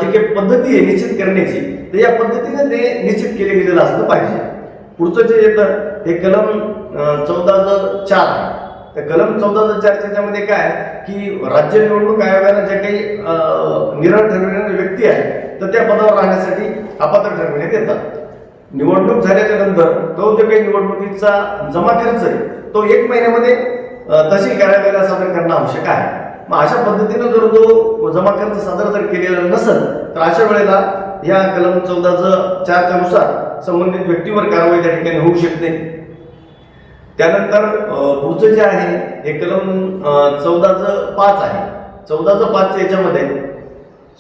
जी काही पद्धती आहे निश्चित करण्याची तर या पद्धतीने ते निश्चित केले गेलेलं असलं पाहिजे. पुढचं जे येतं हे कलम 14/4 आहे. तर कलम 14/4 त्याच्यामध्ये काय की राज्य निवडणूक आयोगाने जे काही निर्णय ठरविणारे व्यक्ती आहे तर त्या पदावर राहण्यासाठी अपात्र ठरविण्यात येतात. निवडणूक झाल्याच्या नंतर तो जो काही निवडणुकीचा जमा खर्च आहे तो 1 महिन्यामध्ये तहसील कार्यालयाला सादर करणं आवश्यक आहे. मग अशा पद्धतीनं जर तो जमा खर्च सादर जर केलेला नसेल तर अशा वेळेला या कलम 14(4) नुसार संबंधित व्यक्तीवर कारवाई त्या ठिकाणी होऊ शकते. त्यानंतर पुढचं जे आहे हे कलम 14(5) आहे. 14(5) याच्यामध्ये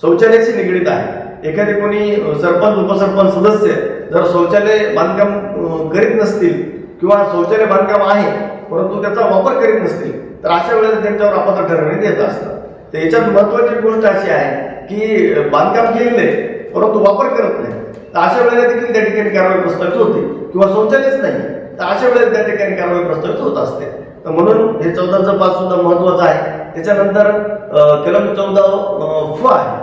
शौचालयाशी निगडीत आहे. एखादे कोणी सरपंच उपसरपंच सदस्य जर शौचालय बांधकाम करीत नसतील किंवा शौचालय बांधकाम आहे परंतु त्याचा वापर करीत नसतील तर अशा वेळेला त्यांच्यावर अपात्र ठरवण्यात येत असतं. तर याच्यात महत्वाची गोष्ट अशी आहे की बांधकाम केलेले परंतु वापर करत नाही तर अशा वेळेला देखील त्या ठिकाणी कारवाई प्रस्तावित होते किंवा शौचालयच नाही तर अशा वेळेला त्या ठिकाणी कारवाई प्रस्तावित होत असते. तर म्हणून हे 14(5) सुद्धा महत्वाचं आहे. त्याच्यानंतर कलम 14(फ) आहे.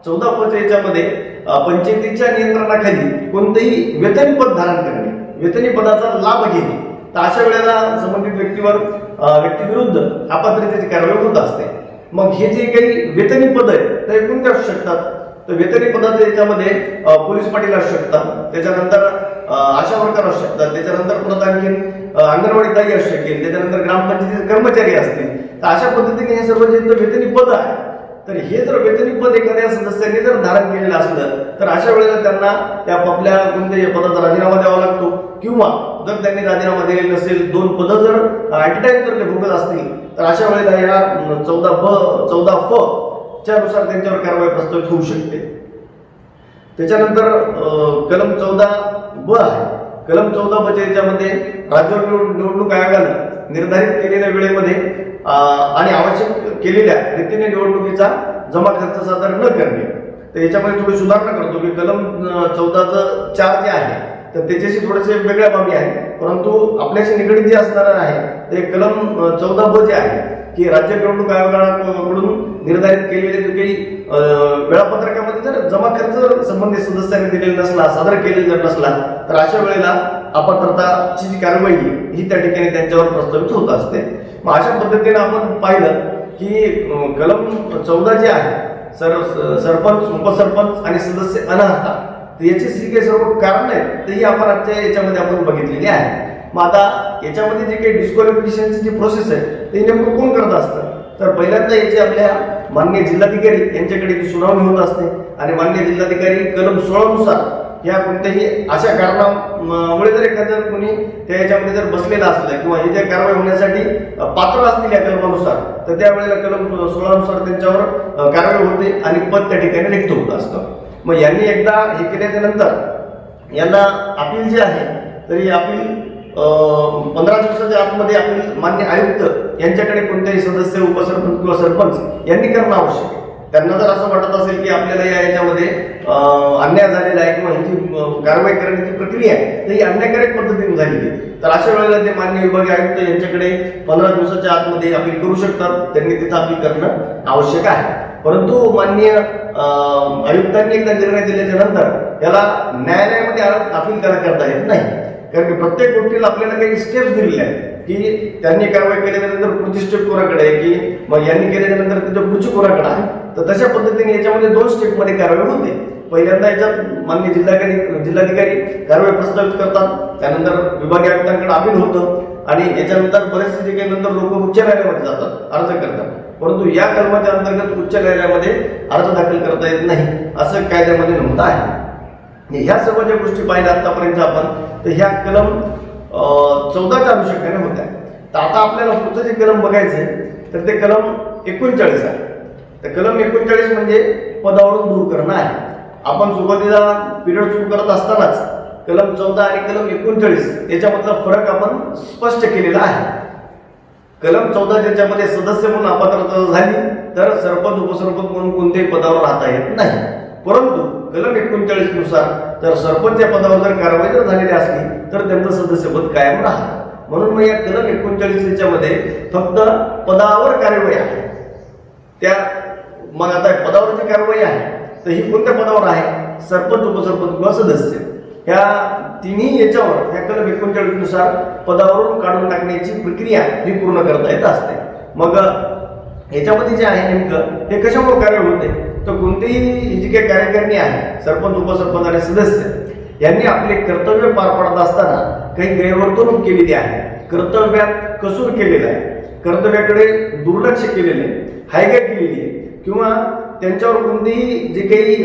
14(फ) याच्यामध्ये पंचायतीच्या नियंत्रणाखाली कोणतेही वेतनी पद धारण करणे, वेतनी पदाचा लाभ घेणे तर अशा वेळेला संबंधित व्यक्तीविरुद्ध अपात्रतेची कारवाई होत असते. मग हे जे काही वेतनी पद आहे ते कोणते असू शकतात तर वेतनी पदाच्या याच्यामध्ये पोलीस पाटील असू शकतात, त्याच्यानंतर आशा वर्कर असू शकतात, त्याच्यानंतर परत आणखी अंगणवाडी ताई असू शकेल, त्याच्यानंतर ग्रामपंचायतीचे कर्मचारी असतील. तर अशा पद्धतीने हे सर्व जे वेतनी पद आहे तर हे जर वेतनी पद एखाद्या सदस्याने जर धारण केलेलं असलं तर अशा वेळेला त्यांना त्या आपल्या कोणत्याही पदाचा राजीनामा द्यावा लागतो किंवा जर त्यांनी राजीनामा दिलेला नसेल 2 पदं जर ॲट टाइम जर ते भोगत असतील तर अशा वेळेला या 14(फ) च्या नुसार त्यांच्यावर कारवाई प्रस्तावित होऊ शकते. त्याच्यानंतर कलम 14(ब) आहे. कलम 14(ब) याच्यामध्ये राज्य निवडणूक आयोगानं निर्धारित केलेल्या वेळेमध्ये आणि आवश्यक केलेल्या रीतीने निवडणुकीचा जमा खर्च सादर न करणे. तर याच्यामध्ये थोडी सुधारणा करतो की कलम 14(4) जे आहे तर त्याच्याशी थोडेसे वेगळ्या बाबी आहेत परंतु आपल्याशी निगडीत जे असणार आहे ते कलम 14(ब) जे आहे की राज्य निवडणूक आयोगाकडून निर्धारित केलेले जे काही वेळापत्रकामध्ये जर जमा खर्च संबंधित सदस्यांनी दिलेला नसला, सादर केलेला जर नसला तर अशा वेळेला अपात्रताची जी कारवाई ही त्या ठिकाणी त्यांच्यावर प्रस्तावित होत असते. मग अशा पद्धतीने आपण पाहिलं की कलम 14 जे आहे सरपंच उपसरपंच आणि सदस्य अनर्हता तर याची जी काही सर्व कारण आहेत तेही आपण आजच्या याच्यामध्ये आपण बघितलेली आहे. मग आता याच्यामध्ये जे काही डिस्क्वालिफिकेशनची जी प्रोसेस आहे ते नेमकं कोण करत असतं तर पहिल्यांदा याची आपल्या माननीय जिल्हाधिकारी यांच्याकडे ती सुनावणी होत असते आणि माननीय जिल्हाधिकारी कलम 16 नुसार या कोणत्याही अशा कारणामुळे जर एखादं कोणी त्या याच्यामध्ये जर बसलेला असला किंवा हे ज्या कारवाई होण्यासाठी पात्र असतील या कलमानुसार तर त्यावेळेला कलम 16 नुसार त्यांच्यावर कारवाई होते आणि पद त्या ठिकाणी रिक्त होत असतं. मग यांनी एकदा हे केल्याच्या नंतर यांना अपील जे आहे तर ही अपील 15 दिवसाच्या आतमध्ये अपील मान्य आयुक्त यांच्याकडे कोणत्याही सदस्य उपसरपंच किंवा सरपंच यांनी करणं आवश्यक आहे. त्यांना जर असं वाटत असेल की आपल्याला या याच्यामध्ये अन्याय झालेला आहे किंवा ही जी कारवाई करण्याची प्रक्रिया आहे तर ही अन्यायकारक पद्धतीने झालेली आहे तर अशा वेळेला ते मान्य विभागीय आयुक्त यांच्याकडे 15 दिवसाच्या आतमध्ये अपील करू शकतात. त्यांनी तिथं अपील करणं आवश्यक आहे. परंतु माननीय आयुक्तांनी एकदा निर्णय दिल्याच्या नंतर याला न्यायालयामध्ये अपील करता येत नाही कारण की प्रत्येक गोष्टीला आपल्याला काही स्टेप्स दिलेले आहेत की त्यांनी कारवाई केल्यानंतर पुढची स्टेप कोणाकडे आहे की मग यांनी केल्याच्या नंतर त्याच्या पुढची कोणाकडे आहे. तर तशा पद्धतीने याच्यामध्ये 2 स्टेपमध्ये कारवाई होते. पहिल्यांदा याच्यात माननीय जिल्हाधिकारी कारवाई प्रस्तावित करतात, त्यानंतर विभागीय आयुक्तांकडे अपील होतं आणि याच्यानंतर बरेचसे जे काही नंतर लोक उच्च न्यायालयामध्ये जातात, अर्ज करतात. परंतु या कलमाच्या अंतर्गत उच्च न्यायालयामध्ये अर्ज दाखल करता येत नाही असं कायद्यामध्ये नमूद आहे. ह्या सर्व ज्या गोष्टी पाहिल्या आतापर्यंत आपण तर ह्या कलम 14च्या अनुषंगाने होत्या. तर आता आपल्याला पुढचं जे कलम बघायचंय तर ते कलम 39 आहे. तर कलम 39 म्हणजे पदावरून दूर करणं आहे. आपण सुरुवातीला पिरियड सुरू करत असतानाच कलम 14 आणि कलम 39 याच्यामधला फरक आपण स्पष्ट केलेला आहे. कलम 14 ज्याच्यामध्ये सदस्य म्हणून अपात्रता झाली तर सरपंच उपसरपंच म्हणून कोणत्याही पदावर राहता येत नाही. परंतु कलम 39 नुसार जर सरपंच या पदावर जर कारवाई जर झालेली असली तर त्यांचं सदस्यपद कायम राहतं. म्हणून मग या कलम 39 याच्यामध्ये फक्त पदावर कारवाई आहे. त्या मग आता पदावर जी कारवाई आहे तर ही कोणत्या पदावर आहे सरपंच उपसरपंच किंवा सदस्य ह्या तिन्ही याच्यावर या कलम 39 नुसार पदावरून काढून टाकण्याची प्रक्रिया ही पूर्ण करता येत असते. मग याच्यामध्ये जे आहे नेमकं हे कशामुळे कारवाई होते तर कोणतेही जी काही कार्यकारिणी आहे, सरपंच, उपसरपंच आणि सदस्य यांनी आपले कर्तव्य पार पाडत असताना काही गैरवर्तणूक केलेली आहे, कर्तव्यात कसूर केलेला आहे, कर्तव्याकडे दुर्लक्ष केलेले, हायगय केलेली आहे किंवा त्यांच्यावर कोणतेही जे काही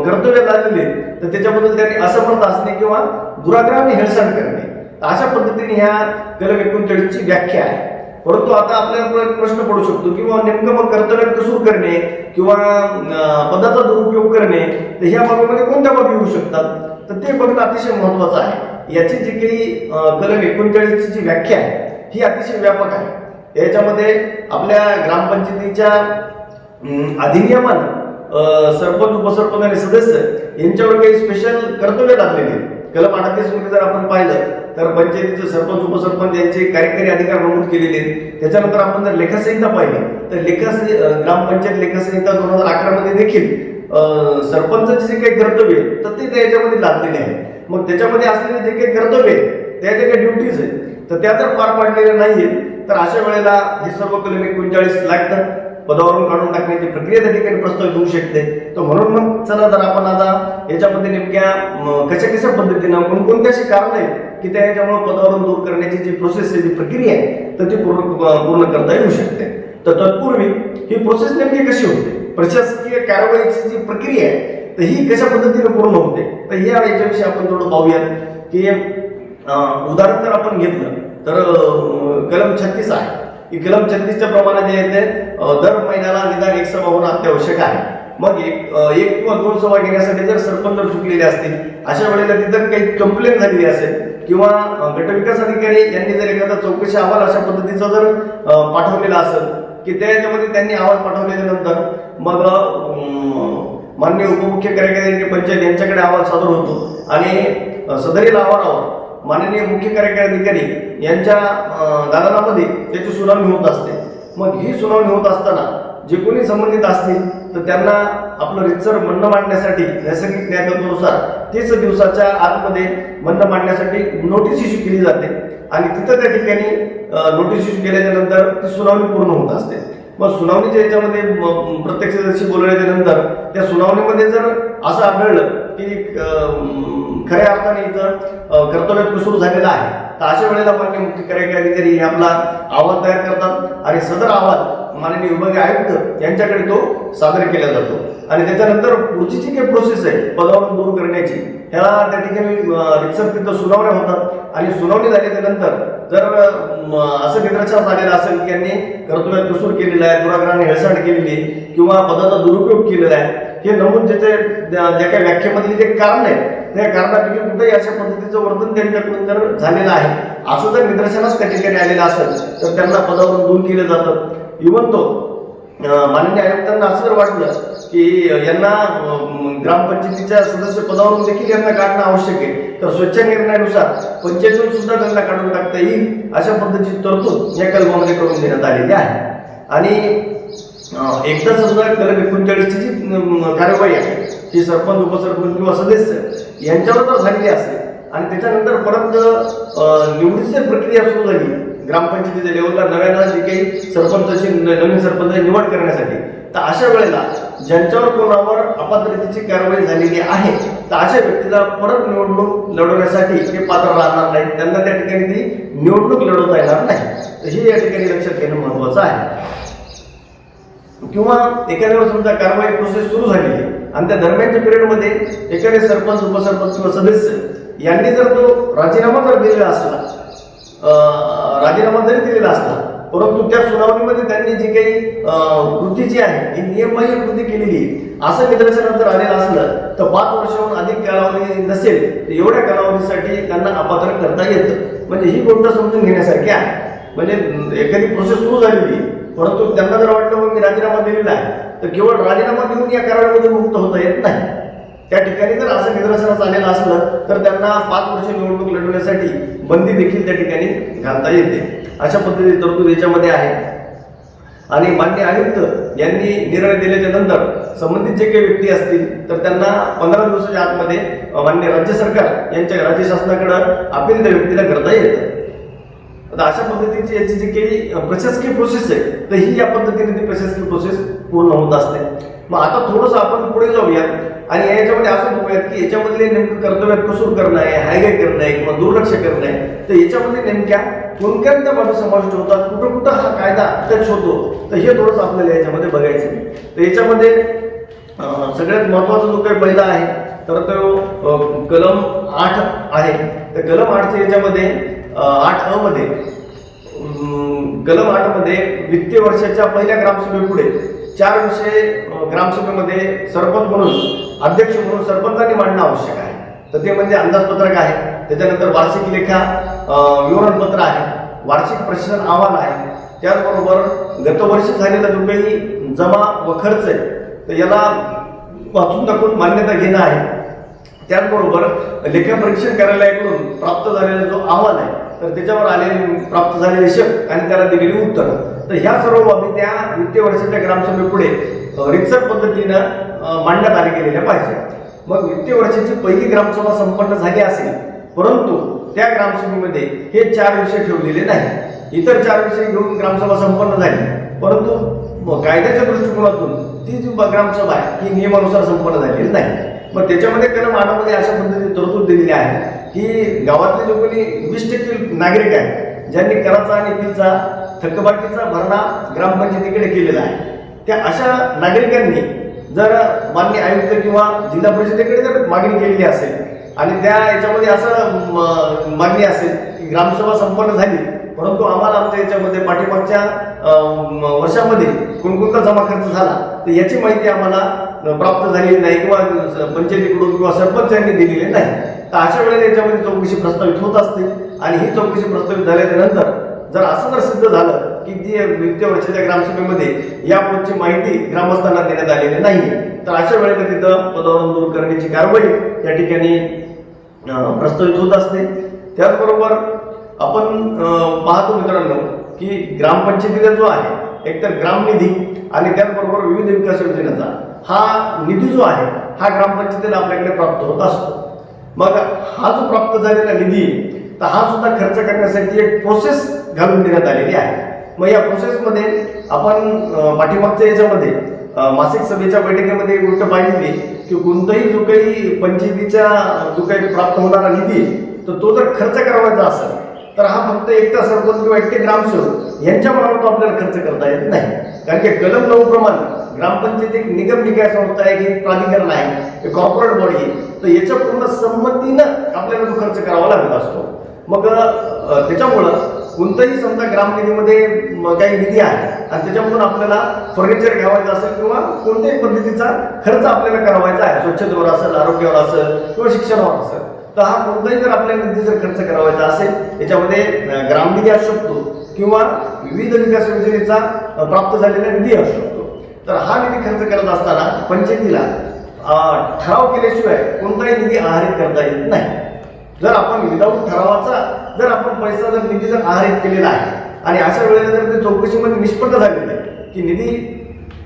कर्तव्य लागलेले तर त्याच्याबद्दल त्यांनी असमर्थ असणे किंवा दुराग्रहाने हेळसांड करणे, अशा पद्धतीने ह्या कलम 39ची व्याख्या आहे. परंतु आता आपल्याला प्रश्न पडू शकतो की नेमकं मग कर्तव्यात कसूर करणे किंवा पदाचा दुरुपयोग करणे तर ह्या बाबीमध्ये कोणत्या बाबी येऊ शकतात, तर ते बघणं अतिशय महत्वाचं आहे. याची जी काही कलम 39ची जी व्याख्या आहे ही अतिशय व्यापक आहे. याच्यामध्ये आपल्या ग्रामपंचायतीच्या अधिनियमानं सरपंच, उपसरपंच आणि सदस्य यांच्यावर काही स्पेशल कर्तव्य लागलेले. कलम 38 मध्ये जर आपण पाहिलं तर पंचायतीचे सरपंच, उपसरपंच यांचे कार्यकारी अधिकार नमूद केलेले आहेत. त्याच्यानंतर आपण जर लेखासंहिता पाहिली तर ग्रामपंचायत लेखासंहिता 2011 मध्ये देखील सरपंचाचे जे काही कर्तव्य तर ते त्याच्यामध्ये लागलेले आहे. मग त्याच्यामध्ये असलेले जे काही कर्तव्य त्या जे काही ड्युटीज आहेत तर त्या जर पार पाडलेल्या नाहीयेत तर अशा वेळेला हे सर्व कलम 39 लागतं. पदावरून काढून टाकण्याची प्रक्रिया त्या ठिकाणी प्रस्तावित होऊ शकते. तर म्हणून मग चला तर आपण आता याच्यामध्ये नेमक्या कशा कशा पद्धतीनं कोणकोणत्या अशी कारण आहेत की त्या याच्यामुळे पदावरून दूर करण्याची जी प्रोसेस आहे, जी प्रक्रिया आहे तर ती पूर्ण करता येऊ शकते. तर तत्पूर्वी ही प्रोसेस नेमकी कशी होते, प्रशासकीय कारवाईची जी प्रक्रिया आहे तर ही कशा पद्धतीने पूर्ण होते, तर याच्याविषयी आपण थोडं पाहूयात. की उदाहरण जर आपण घेतलं तर कलम 36 आहे. की कलम 36च्या प्रमाणे जे येते दर महिन्याला निदान 1 सभा होणं अत्यावश्यक आहे. मग एक किंवा 2 सभा घेण्यासाठी जर सरपंच चुकलेले असतील अशा वेळेला तिथं काही कंप्लेंट झालेली असेल किंवा गटविकास अधिकारी यांनी जर एखादा चौकशी अहवाल अशा पद्धतीचा जर पाठवलेला असेल की त्याच्यामध्ये त्यांनी अहवाल पाठवल्याच्या नंतर मग माननीय उपमुख्य कार्यकारी पंचायत यांच्याकडे अहवाल सादर होतो आणि सदरील अहवालावर माननीय मुख्य कार्यकारी अधिकारी यांच्या दालनामध्ये त्याची सुनावणी होत असते. मग ही सुनावणी होत असताना जे कोणी संबंधित असतील तर त्यांना आपलं रितसर म्हणणं मांडण्यासाठी नैसर्गिक न्यायानुसार 30 दिवसाच्या आतमध्ये म्हणणं मांडण्यासाठी नोटीस इश्यू केली जाते आणि तिथं त्या ठिकाणी नोटीस इश्यू केल्याच्या नंतर ती सुनावणी पूर्ण होत असते. मग सुनावणीच्या याच्यामध्ये प्रत्यक्षदर्शी बोलवल्याच्या नंतर त्या सुनावणीमध्ये जर असं आढळलं की खऱ्या अर्थाने इथं कर्तव्यात कसूर झालेला आहे तर अशा वेळेला माननीय मुख्य कार्यकारी अधिकारी हे आपला अहवाल तयार करतात आणि सदर अहवाल माननीय विभागीय आयुक्त यांच्याकडे तो सादर केला जातो. आणि त्याच्यानंतर पुढची जी काही प्रोसेस आहे पदावरून दूर करण्याची ह्याला त्या ठिकाणी रितसर तिथं सुनावण्या होतात आणि सुनावणी झाल्याच्या नंतर जर असं निदर्शनास आलेलं असेल की यांनी कर्तव्यात कसूर केलेला आहे, दुराग्रहाने हेळसांड केलेली आहे किंवा पदाचा दुरुपयोग केलेला आहे हे नमूद ज्या काही व्याख्येमधली जे कारण आहेत त्या कारणापैकी कुठेही अशा पद्धतीचं वर्तन त्यांच्याकडून जर झालेलं आहे असं जर निदर्शनास त्या ठिकाणी आलेलं असेल तर त्यांना पदावरून दूर केलं जातं. इव्हन तो माननीय आयुक्तांना असं जर वाटलं की यांना ग्रामपंचायतीच्या सदस्य पदावरून देखील यांना काढणं आवश्यक आहे तर स्वच्छ निर्णयानुसार पंचायतून सुद्धा त्यांना काढून टाकता येईल अशा पद्धतीची तरतूद या कलमामध्ये करून देण्यात आलेली आहे. आणि एकदा समजा कलम 39ची जी कार्यवाही आहे ही सरपंच, उपसरपंच किंवा सदस्य यांच्यावर जर झालेली असेल आणि त्याच्यानंतर परत निवडीची प्रक्रिया सुरू झाली ग्रामपंचायतीच्या लेवलला नव्यानं जी काही सरपंचाची नवीन सरपंच निवड करण्यासाठी तर अशा वेळेला ज्यांच्यावर कोणावर अपात्रतेची कारवाई झालेली आहे तर अशा व्यक्तीला परत निवडणूक लढवण्यासाठी ते पात्र राहणार नाही, त्यांना त्या ठिकाणी ती निवडणूक लढवता येणार नाही. तर हे या ठिकाणी लक्षात घेणं महत्वाचं आहे. किंवा एखाद्यावर समजा कारवाई प्रोसेस सुरू झालेली आणि त्या दरम्यानच्या पिरियडमध्ये एखादे सरपंच, उपसरपंच किंवा सदस्य यांनी जर तो राजीनामा जर दिलेला असला, राजीनामा जरी दिलेला असला परंतु त्या सुनावणीमध्ये त्यांनी जी काही कृती जी आहे ही नियमबाह्य कृती केलेली असं निदर्शनात जर आलेलं असलं तर 5 वर्षाहून अधिक कालावधी नसेल तर एवढ्या कालावधीसाठी त्यांना अपात्र करता येतं. म्हणजे ही गोष्ट समजून घेण्यासारखी आहे. म्हणजे एखादी प्रोसेस सुरू झालेली परंतु त्यांना जर वाटलं मग मी राजीनामा दिलेला आहे तर केवळ राजीनामा देऊन या कारवाईमधून मुक्त होता येत नाही. त्या ठिकाणी जर असं निदर्शनास आलेलं असलं तर त्यांना 5 वर्ष निवडणूक लढवण्यासाठी बंदी देखील त्या ठिकाणी घालता येते. अशा पद्धतीने तरतूद याच्यामध्ये आहे. आणि माननीय आयुक्त यांनी निर्णय दिल्याच्या नंतर संबंधित जे काही व्यक्ती असतील तर त्यांना 15 दिवसाच्या आतमध्ये माननीय राज्य सरकार यांच्या राज्य शासनाकडे अपील त्या व्यक्तीला करता येतं. आता अशा पद्धतीची याची जी काही प्रशासकीय प्रोसेस आहे तर ही या पद्धतीने ती प्रशासकीय प्रोसेस पूर्ण होत असते. मग आता थोडंसं आपण पुढे जाऊयात आणि याच्यामध्ये असं बघूयात की याच्यामधले नेमकं कर्तव्यात कसूर करणं आहे, हायगाय करणं आहे किंवा दुर्लक्ष करणं आहे, तर याच्यामध्ये नेमक्या कोणत्या बाजू समाविष्ट होतात, कुठं कुठं हा कायदा टच होतो, तर हे थोडंसं आपल्याला याच्यामध्ये बघायचं आहे. तर याच्यामध्ये सगळ्यात महत्त्वाचा जो काही पहिला आहे तर तो कलम 8 आहे. तर कलम 8च्या याच्यामध्ये 8 अ मध्ये कलम 8 मध्ये वित्तीय वर्षाच्या पहिल्या ग्रामसभेपुढे 4 विषय ग्रामसभेमध्ये सरपंच म्हणून, अध्यक्ष म्हणून सरपंचांनी मांडणं आवश्यक आहे. तर ते म्हणजे अंदाजपत्रक आहे, त्याच्यानंतर वार्षिक लेखा विवरणपत्र आहे, वार्षिक प्रशासन अहवाल आहे, त्याचबरोबर गतवर्षी झालेला जो काही जमा व खर्च आहे तर याला वाचून टाकून मान्यता घेणं आहे. त्याचबरोबर लेखा परीक्षण कार्यालयाकडून प्राप्त झालेला जो अहवाल आहे तर त्याच्यावर आलेले प्राप्त झालेले शक आणि त्याला दिलेली उत्तर, तर ह्या सर्व बाबी त्या वित्तीय वर्षाच्या ग्रामसभेपुढे रितसर पद्धतीनं मांडण्यात आले गेलेल्या पाहिजे. मग वित्तीय वर्षाची पहिली ग्रामसभा संपन्न झाली असेल परंतु त्या ग्रामसभेमध्ये हे 4 विषय ठेवलेले नाही. इतर 4 विषय घेऊन ग्रामसभा संपन्न झाली परंतु कायद्याच्या दृष्टिकोनातून ती जी ग्रामसभा आहे ही नियमानुसार संपन्न झालेली नाही. मग त्याच्यामध्ये कलम 8 मध्ये अशा पद्धतीने तरतूद दिलेली आहे की गावातले जो कोणी 20% नागरिक आहेत ज्यांनी कराचा आणि फीचा थकबाकीचा भरणा ग्रामपंचायतीकडे केलेला आहे, त्या अशा नागरिकांनी जर मान्य आयुक्त किंवा जिल्हा परिषदेकडे जर मागणी केलेली असेल आणि त्या याच्यामध्ये असं मागणी असेल की ग्रामसभा संपन्न झाली परंतु आम्हाला आमच्या याच्यामध्ये पाठीमागच्या वर्षामध्ये कोणकोणता जमा खर्च झाला तर याची माहिती आम्हाला प्राप्त झालेली नाही किंवा पंचायतीकडून किंवा सरपंचांनी दिलेली नाही, तर अशा वेळेला याच्यामध्ये चौकशी प्रस्तावित होत असते. आणि ही चौकशी प्रस्तावित झाल्यानंतर जर असं जर सिद्ध झालं की जी वित्तीय वर्षाच्या ग्रामसभेमध्ये याबाबतची माहिती ग्रामस्थांना देण्यात आलेली नाही तर अशा वेळेला तिथं पदावरून दूर करण्याची कारवाई या ठिकाणी प्रस्तावित होत असते. त्याचबरोबर आपण पाहतो मित्रांनो की ग्रामपंचायतीचा जो आहे एकतर ग्रामनिधी आणि त्याचबरोबर विविध विकास योजनेचा हा निधी जो आहे हा ग्रामपंचायतीला आपल्याकडे प्राप्त होत असतो. मग हा जो प्राप्त झालेला निधी तर हा सुद्धा खर्च करण्यासाठी एक प्रोसेस घालून देण्यात आलेली आहे. मग या प्रोसेसमध्ये आपण पाठीमागच्या याच्यामध्ये मासिक सभेच्या बैठकीमध्ये एक गोष्ट पाहिलेली की कोणताही जो काही पंचायतीचा जो काही प्राप्त होणारा निधी तर तो जर खर्च करावायचा असेल तर हा फक्त एकटा सरपंच किंवा एकटे ग्रामसेवक यांच्या मनावर तो आपल्याला खर्च करता येत नाही. कारण की कलम 9 प्रमाणे ग्रामपंचायत एक निगम निकाय संस्था आहे, एक प्राधिकरण आहे, एक कॉर्पोरेट बॉडी आहे, तर याच्या पूर्ण संमतीनं आपल्याला तो खर्च करावा लागत असतो. मग त्याच्यामुळं कोणताही समजा ग्रामनिधीमध्ये काही निधी आहे आणि त्याच्यामधून आपल्याला फर्निचर घ्यावायचं असेल किंवा कोणत्याही पद्धतीचा खर्च आपल्याला करावायचा आहे, स्वच्छतेवर असेल, आरोग्यावर असेल किंवा शिक्षणावर असेल, तर हा कोणताही जर आपल्याला निधी जर खर्च करावायचा असेल त्याच्यामध्ये ग्रामनिधी असू शकतो किंवा विविध विकास योजनेचा प्राप्त झालेला निधी असू शकतो. तर हा निधी खर्च करत असताना पंचायतीला ठराव केल्याशिवाय कोणताही निधी आहरित करता येत नाही. जर आपण विदाऊट ठरावाचा जर आपण पैसा जर निधी जर आहरित केलेला आहे आणि अशा वेळेला जर ते चौकशीमध्ये निष्पन्न झालेलं आहे की निधी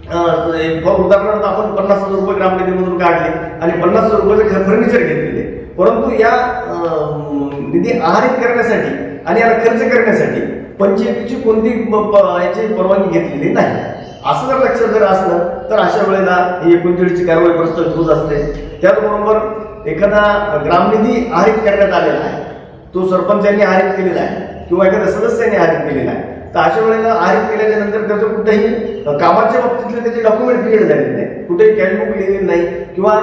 उदाहरणार्थ आपण 50,000 रुपये ग्रामनिधीमधून काढले आणि 50,000 रुपयाचे फर्निचर घेतलेले परंतु या निधी आहरित करण्यासाठी आणि याला खर्च करण्यासाठी पंचायतीची कोणती याची परवानगी घेतलेली नाही. असं जर लक्षात जर असलं तर अशा वेळेला ही 39ची कारवाई प्रस्तावित होत असते. त्याचबरोबर एखादा ग्रामनिधी आहरित करण्यात आलेला आहे, तो सरपंचांनी आहरित केलेला आहे किंवा एखाद्या सदस्याने आहरित केलेला आहे, तर अशा वेळेला आहरित केल्याच्या नंतर त्याचं कुठेही कामाच्या बाबतीतले त्याचे डॉक्युमेंट क्लिअर झालेले नाही, कुठेही कॅशबुक लिहिलेलं नाही किंवा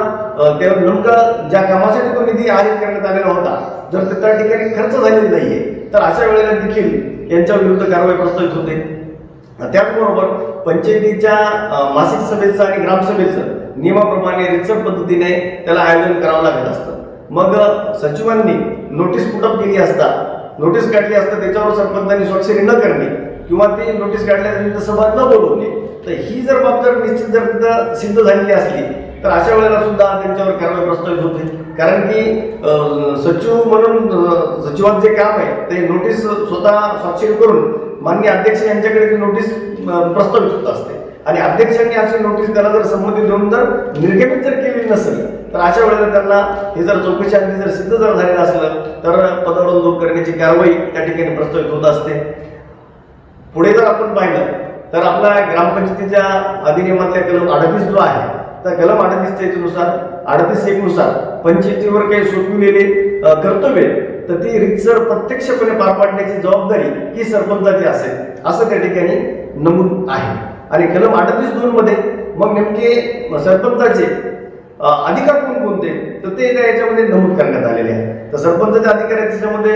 त्या नेमकं ज्या कामासाठी तो निधी आहरित करण्यात आलेला होता जर ते त्या ठिकाणी खर्च झालेला नाहीये तर अशा वेळेला देखील यांच्या विरुद्ध कारवाई प्रस्तावित होते. त्याचबरोबर पंचायतीच्या मासिक सभेचं आणि ग्रामसभेचं नियमाप्रमाणे रितसर पद्धतीने त्याला आयोजन करावं लागत असतं. मग सचिवांनी नोटीस पुटअप केली असता, नोटीस काढली असता त्याच्यावर सरपंचांनी स्वाक्षरी न करणे किंवा ती नोटीस काढल्यानंतर सभा न बोलवणे, तर ही जर बाब जर निश्चित जर तिथं सिद्ध झालेली असली तर अशा वेळेला सुद्धा त्यांच्यावर कारवाई प्रस्तावित होते. कारण की सचिव म्हणून सचिवांचं जे काम आहे ते नोटीस स्वतः स्वाक्षरी करून माननीय अध्यक्ष यांच्याकडे ती नोटीस प्रस्तावित होत असते आणि अध्यक्षांनी अशी नोटीस त्याला जर संमती देऊन जर निर्गमित जर केलेली नसेल तर अशा वेळेला त्यांना हे जर चौकशी अंती जर सिद्ध जर झालेलं असलं तर पदावरून दूर करण्याची कारवाई त्या ठिकाणी प्रस्तावित होत असते. पुढे जर आपण पाहिलं तर आपला ग्रामपंचायतीच्या अधिनियमातल्या कलम 38 जो आहे, तर कलम 38 नुसार 38(1) नुसार पंचायतीवर काही सोपविलेले कर्तव्य तर ती रितसर प्रत्यक्षपणे पार पाडण्याची जबाबदारी ही सरपंचाची असेल असं त्या ठिकाणी नमूद आहे. आणि कलम 38(2) मध्ये मग नेमके सरपंचाचे अधिकार कोणकोणते तर ते याच्यामध्ये नमूद करण्यात आलेले आहे. तर सरपंचाचे अधिकार आहे त्याच्यामध्ये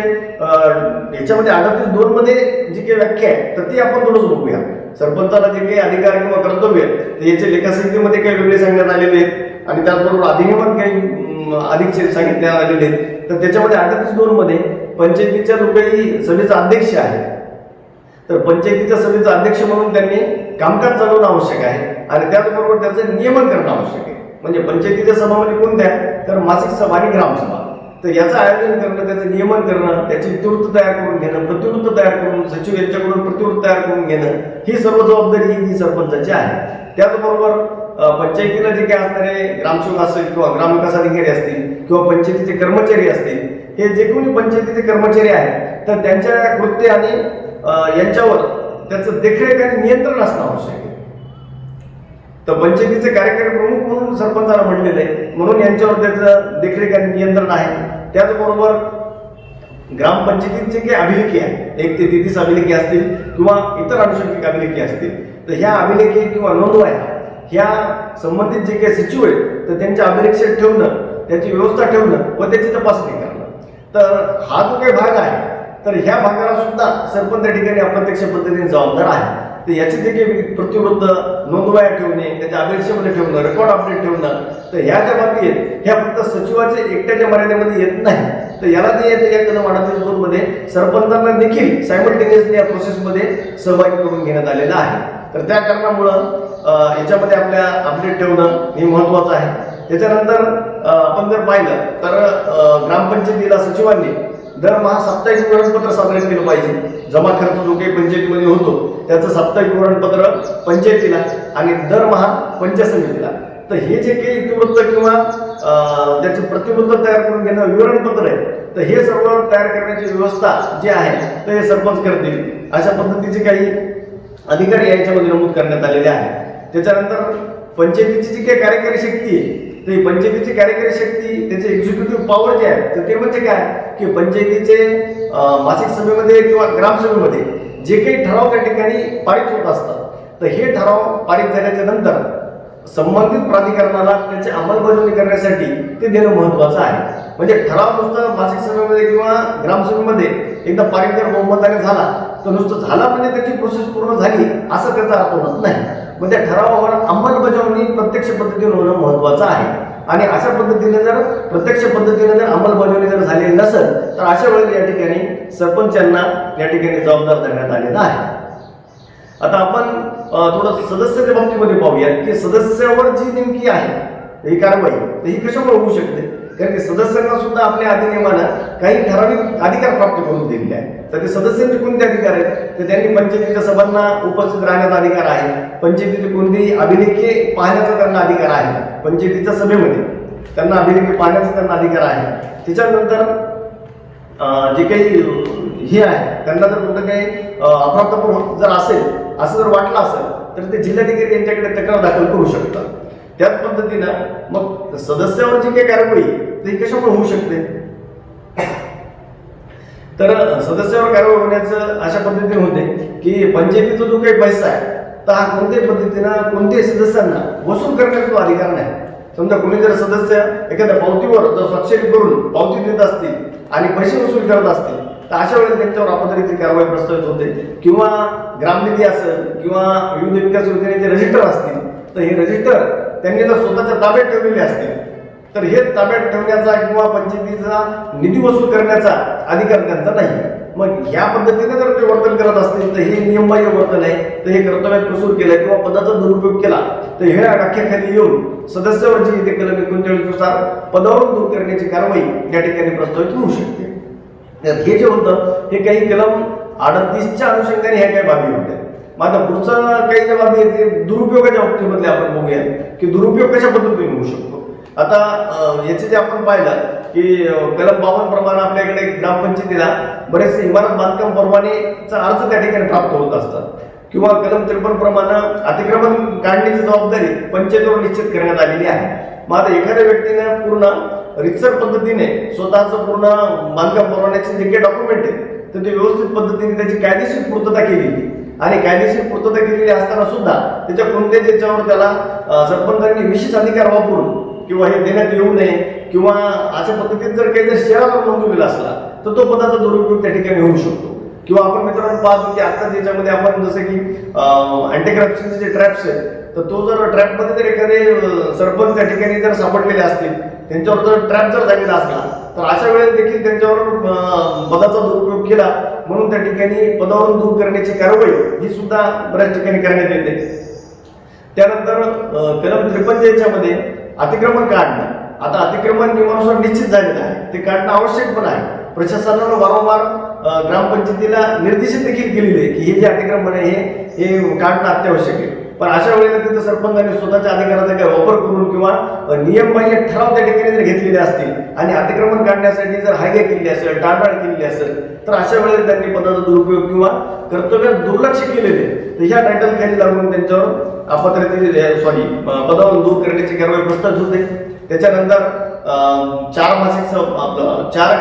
याच्यामध्ये 38(2) मध्ये जी काही व्याख्या आहे तर ती आपण थोडंच बघूया. सरपंचाला जे काही अधिकार किंवा कर्तव्य ते याचे लेखासंहितेमध्ये काही वेगळे सांगण्यात आलेले आहेत आणि त्याचबरोबर अधिनियमात काही अधिक सांगितण्यात आलेले आहेत. तर त्याच्यामध्ये 38(2) मध्ये पंचायतीच्या जो काही सभेचा अध्यक्ष आहे तर पंचायतीच्या सभेचा अध्यक्ष म्हणून त्यांनी कामकाज चालवणं आवश्यक आहे आणि त्याचबरोबर त्याचं नियमन करणं आवश्यक आहे. म्हणजे पंचायतीच्या सभामध्ये कोणत्या तर मासिक सभा आणि ग्रामसभा, तर याचं आयोजन करणं, त्याचं नियमन करणं, त्याची इतिवृत्त तयार करून घेणं, प्रतिवृत्त तयार करून सचिव यांच्याकडून प्रतिवृत्त तयार करून घेणं ही सर्व जबाबदारी ही सरपंचाची आहे. त्याचबरोबर पंचायतीला जे काही असणारे ग्रामसेवक असेल किंवा ग्रामविकास अधिकारी असतील किंवा पंचायतीचे कर्मचारी असतील, हे जे कोणी पंचायतीचे कर्मचारी आहेत तर त्यांच्या कृत्य आणि यांच्यावर त्याचं देखरेख आणि नियंत्रण असणं आवश्यक आहे. तर पंचायतीचे कार्यकारी प्रमुख म्हणून सरपंचाला म्हणलेलं आहे, म्हणून यांच्यावर त्याचं देखरेख आणि नियंत्रण आहे. त्याचबरोबर ग्रामपंचायतीचे जे काही अभिलेखी आहे, 1 ते 33 अभिलेखी असतील किंवा इतर अनुषंगिक अभिलेखी असतील, तर ह्या अभिलेखी किंवा नोंदवह्या ह्या संबंधित जे काही सचिव आहेत तर त्यांच्या अभिलेखात ठेवणं, त्याची व्यवस्था ठेवणं व त्याची तपासणी करणं. तर हा जो काही भाग आहे तर ह्या भागाला सुद्धा सरपंच त्या ठिकाणी अप्रत्यक्ष पद्धतीने जबाबदार आहे. तर याचे जे काही प्रतिवृत्त नोंदवह्या ठेवणे, त्याच्या अभिलेखामध्ये ठेवणं, रेकॉर्ड अपडेट ठेवणं, तर ह्या ज्या बाबी आहेत ह्या फक्त सचिवाच्या एकट्याच्या मर्यादेमध्ये येत नाही, तर याला जे येतं या कलम 38(2) मध्ये सरपंचांना देखील सायमल्टेनियसली या प्रोसेसमध्ये सहभागी करून घेण्यात आलेला आहे. तर त्या कारणामुळं याच्यामध्ये आपल्या अपडेट ठेवणं हे महत्त्वाचं आहे. त्याच्यानंतर आपण जर पाहिलं तर ग्रामपंचायतीला सचिवांनी दरमहा साप्ताहिक विवरणपत्र सादर केलं पाहिजे. जमा खर्च जो काही पंचायतीमध्ये होतो त्याचं साप्ताहिक विवरणपत्र पंचायतीला आणि दरमहा पंचायत समितीला. तर हे जे काही इतिवृत्त किंवा त्याचे प्रतिवृत्त तयार करून घेणं विवरणपत्र आहे, तर हे सर्व तयार करण्याची व्यवस्था जी आहे तर हे सरपंच करतील. अशा पद्धतीचे काही अधिकारी याच्यामध्ये नमूद करण्यात आलेले आहे. त्याच्यानंतर पंचायतीची जी काही कार्यकारी शक्ती आहे तर ही पंचायतीची कार्यकारी शक्ती, त्याचे एक्झिक्युटिव्ह पॉवर जे आहे तर ते म्हणजे काय की पंचायतीचे मासिक सभेमध्ये किंवा ग्रामसभेमध्ये जे काही ठराव त्या ठिकाणी पारित होत असतात तर हे ठराव पारित झाल्याच्या नंतर संबंधित प्राधिकरणाला त्याची अंमलबजावणी करण्यासाठी ते देणं महत्त्वाचं आहे. म्हणजे ठराव नुसतं मासिक सभेमध्ये किंवा ग्रामसभेमध्ये एकदा पारित जर बहुमताने झाला तर नुसतं झाला म्हणजे त्याची प्रोसेस पूर्ण झाली असं त्याचा अर्थ होत नाही. मग त्या ठरावावर अंमलबजावणी प्रत्यक्ष पद्धतीने होणं महत्त्वाचं आहे. आणि अशा पद्धतीने जर प्रत्यक्ष पद्धतीने जर अंमलबजावणी जर झालेली नसेल तर अशा वेळेला या ठिकाणी सरपंचांना या ठिकाणी जबाबदार धरण्यात आलेला आहे. आता आपण थोडं सदस्याच्या बाबतीमध्ये पाहूया की सदस्यावर जी नेमकी आहे ही कारवाई तर ही कशामुळे होऊ शकते. कारण की सदस्यांना सुद्धा आपल्या अधिनियमानं काही ठराविक अधिकार प्राप्त करून दिलेले आहेत. तर ते सदस्यांचे कोणते अधिकार आहेत तर त्यांनी पंचायतीच्या सभांना उपस्थित राहण्याचा अधिकार आहे, पंचायतीचे कोणतेही अभिलेखे पाहण्याचा त्यांना अधिकार आहे, पंचायतीच्या सभेमध्ये त्यांना अभिलेखे पाहण्याचा त्यांना अधिकार आहे. त्याच्यानंतर जे काही हे आहे त्यांना जर कुठं काही अफरातफर होत जर असेल असं जर वाटलं असेल तर ते जिल्हाधिकारी यांच्याकडे तक्रार दाखल करू शकतात. त्याच पद्धतीनं मग सदस्यावर जी काही कारवाई ती कशामुळे होऊ शकते तर सदस्यावर कारवाई होण्याचं अशा पद्धतीने होते की पंचायतीचा जो काही पैसा आहे तर हा कोणत्याही पद्धतीनं कोणत्याही सदस्यांना वसूल करण्याचा तो अधिकार नाही. समजा कोणी जर सदस्य एखाद्या पावतीवर जर स्वाक्षरी करून पावती देत असतील आणि पैसे वसूल करत असतील तर अशा वेळेस त्यांच्यावर अपराधीची कारवाई प्रस्तावित होते. किंवा ग्रामनिधी असेल किंवा विविध विकास योजनेचे रजिस्टर असतील तर हे रजिस्टर त्यांनी जर स्वतःच्या ताब्यात ठेवलेले असतील तर हे ताब्यात ठेवण्याचा किंवा पंचायतीचा निधी वसूल करण्याचा अधिकार त्यांचा नाही. मग ह्या पद्धतीने जर ते वर्तन करत असतील तर हे नियमबाह्य वर्तन आहे. तर हे कर्तव्यात कसूर केला किंवा पदाचा दुरुपयोग केला तर हे व्याख्येखाली येऊन सदस्यावर जी इथे कलम 39 नुसार पदावरून दूर करण्याची कारवाई या ठिकाणी प्रस्तावित होऊ शकते. तर हे जे होतं हे काही कलम 38च्या अनुषंगाने ह्या काही बाबी होत्या. मग आता पुढचं काही ज्या बाबी आहेत ते दुरुपयोगाच्या बाबतीमध्ये आपण बघूया की दुरुपयोग कशा पद्धतीने होऊ शकतो. आता याचे जे आपण पाहिलं की कलम 52 प्रमाणे आपल्याकडे ग्रामपंचायतीला बरेचसे इमारत बांधकाम परवानेचा अर्ज त्या ठिकाणी प्राप्त होत असतात, किंवा कलम 53 प्रमाणे अतिक्रमण काढण्याची जबाबदारी पंचायतीवर निश्चित करण्यात आलेली आहे. मग आता एखाद्या व्यक्तीने पूर्ण रितसर पद्धतीने स्वतःचं पूर्ण बांधकाम परवान्याचे जे काही डॉक्युमेंट आहे तर ते व्यवस्थित पद्धतीने त्याची कायदेशीर पूर्तता केलेली, आणि कायदेशीर पूर्तता केलेली असताना सुद्धा त्याच्या कोणत्याच याच्यावर त्याला सरपंचांनी विशेष अधिकार वापरून किंवा हे देण्यात येऊ नये किंवा अशा पद्धतीने जर काही जर शहरावर नोंदवलेला असला तर तो पदाचा दुरुपयोग त्या ठिकाणी होऊ शकतो. किंवा आपण मित्रांनो पाहतो की आत्ताच याच्यामध्ये आपण जसं की अँटी करप्शनचे जे ट्रॅप्स आहेत तर तो जर ट्रॅपमध्ये जर एखादे सरपंच त्या ठिकाणी जर सापडलेले असतील, त्यांच्यावर जर ट्रॅप जर झालेला असला तर अशा वेळेस देखील त्यांच्यावर पदाचा दुरुपयोग केला म्हणून त्या ठिकाणी पदावरून दूर करण्याची कारवाई ही सुद्धा बऱ्याच ठिकाणी करण्यात येते. त्यानंतर कलम 53 याच्यामध्ये अतिक्रमण काढणं, आता अतिक्रमण नियमानुसार निश्चित झालेलं आहे, ते काढणं आवश्यक पण आहे. प्रशासनानं वारंवार ग्रामपंचायतीला निर्देशित देखील केलेले आहे की हे जे अतिक्रमण आहे हे काढणं अत्यावश्यक आहे. पण अशा वेळेला तिथं सरपंचांनी स्वतःच्या अधिकाराचा काही वापर करून किंवा नियमबाह्य ठराव त्या ठिकाणी जर घेतलेले असतील आणि अतिक्रमण काढण्यासाठी जर हायगे केली असेल, टाळाटाळ केलेली असेल तर अशा वेळेला त्यांनी पदाचा दुरुपयोग किंवा कर्तव्यात दुर्लक्ष केलेले तर ह्या टायटल खाली लागून त्यांच्यावर अपात्रतेची पदावरून दूर करण्याची कारवाई प्रस्तावित होते. त्याच्यानंतर 4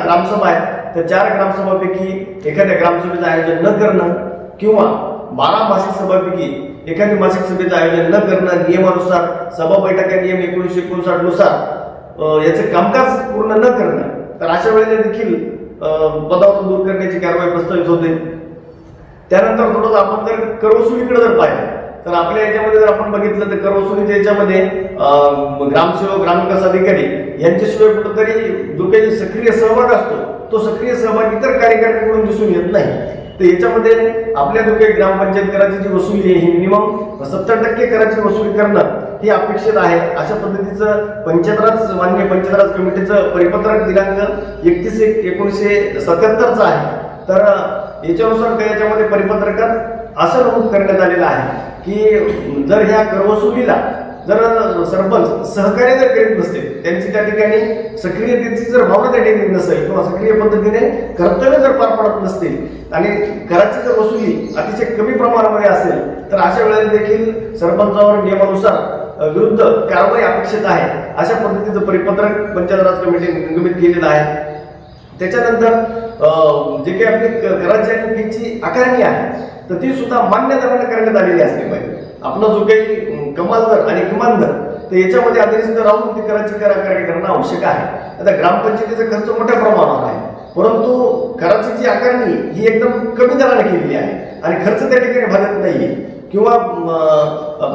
ग्रामसभा आहेत तर 4 ग्रामसभापैकी एखाद्या ग्रामसभेचं आयोजन न करणं किंवा 12 मासिक सभापैकी एखादी मासिक सभेचं आयोजन न करणं, नियमानुसार सभा बैठका नियम 1959 नुसार याचं कामकाज पूर्ण न करणं, तर अशा वेळेला देखील पदावरून दूर करण्याची कारवाई प्रस्तावित होते. त्यानंतर थोडंसं आपण जर करवसुलीकडे जर पाहिलं तर आपल्या याच्यामध्ये जर आपण बघितलं तर करवसुलीच्या याच्यामध्ये ग्रामसेवक, ग्रामविकास अधिकारी यांच्याशिवाय कुठेतरी जो काही सक्रिय सहभाग असतो तो सक्रिय सहभाग इतर कार्यकर्त्यांकडून दिसून येत नाही. तर याच्यामध्ये आपल्या जो काही ग्रामपंचायत कराची जी वसुली आहे ही मिनिमम 70% कराची वसुली करणं ही अपेक्षित आहे. अशा पद्धतीचं माननीय पंचायत राज कमिटीचं परिपत्रक दिनांक 31/1/1977 आहे. तर याच्यानुसार याच्यामध्ये परिपत्रकात असं नमूद करण्यात आलेलं आहे की जर ह्या करवसुलीला जर सरपंच सहकार्य जर करीत नसते, त्यांची त्या ठिकाणी सक्रियतेची जर भावना त्या ठिकाणी नसेल किंवा सक्रिय पद्धतीने कर्तव्य जर पार पडत नसतील आणि कराची जर वसुली अतिशय कमी प्रमाणामध्ये असेल तर अशा वेळेला देखील सरपंचावर नियमानुसार विरुद्ध कारवाई अपेक्षित आहे. अशा पद्धतीचं परिपत्रक पंचायत राज कमिटीने निर्गमित केलेलं आहे. त्याच्यानंतर जे काही आपली कराची आणि फीची आकारणी आहे तर ती सुद्धा मान्य दराने करण्यात आलेली असली पाहिजे. आपला जो काही कमाल दर आणि किमान दर तर याच्यामध्ये अधिनियम राहून ती कराची आकारणी करणं आवश्यक आहे. आता ग्रामपंचायतीचा खर्च मोठ्या प्रमाणावर आहे, परंतु कराची जी आकारणी ही एकदम कमी दराने केलेली आहे आणि खर्च त्या ठिकाणी भागत नाहीये. किंवा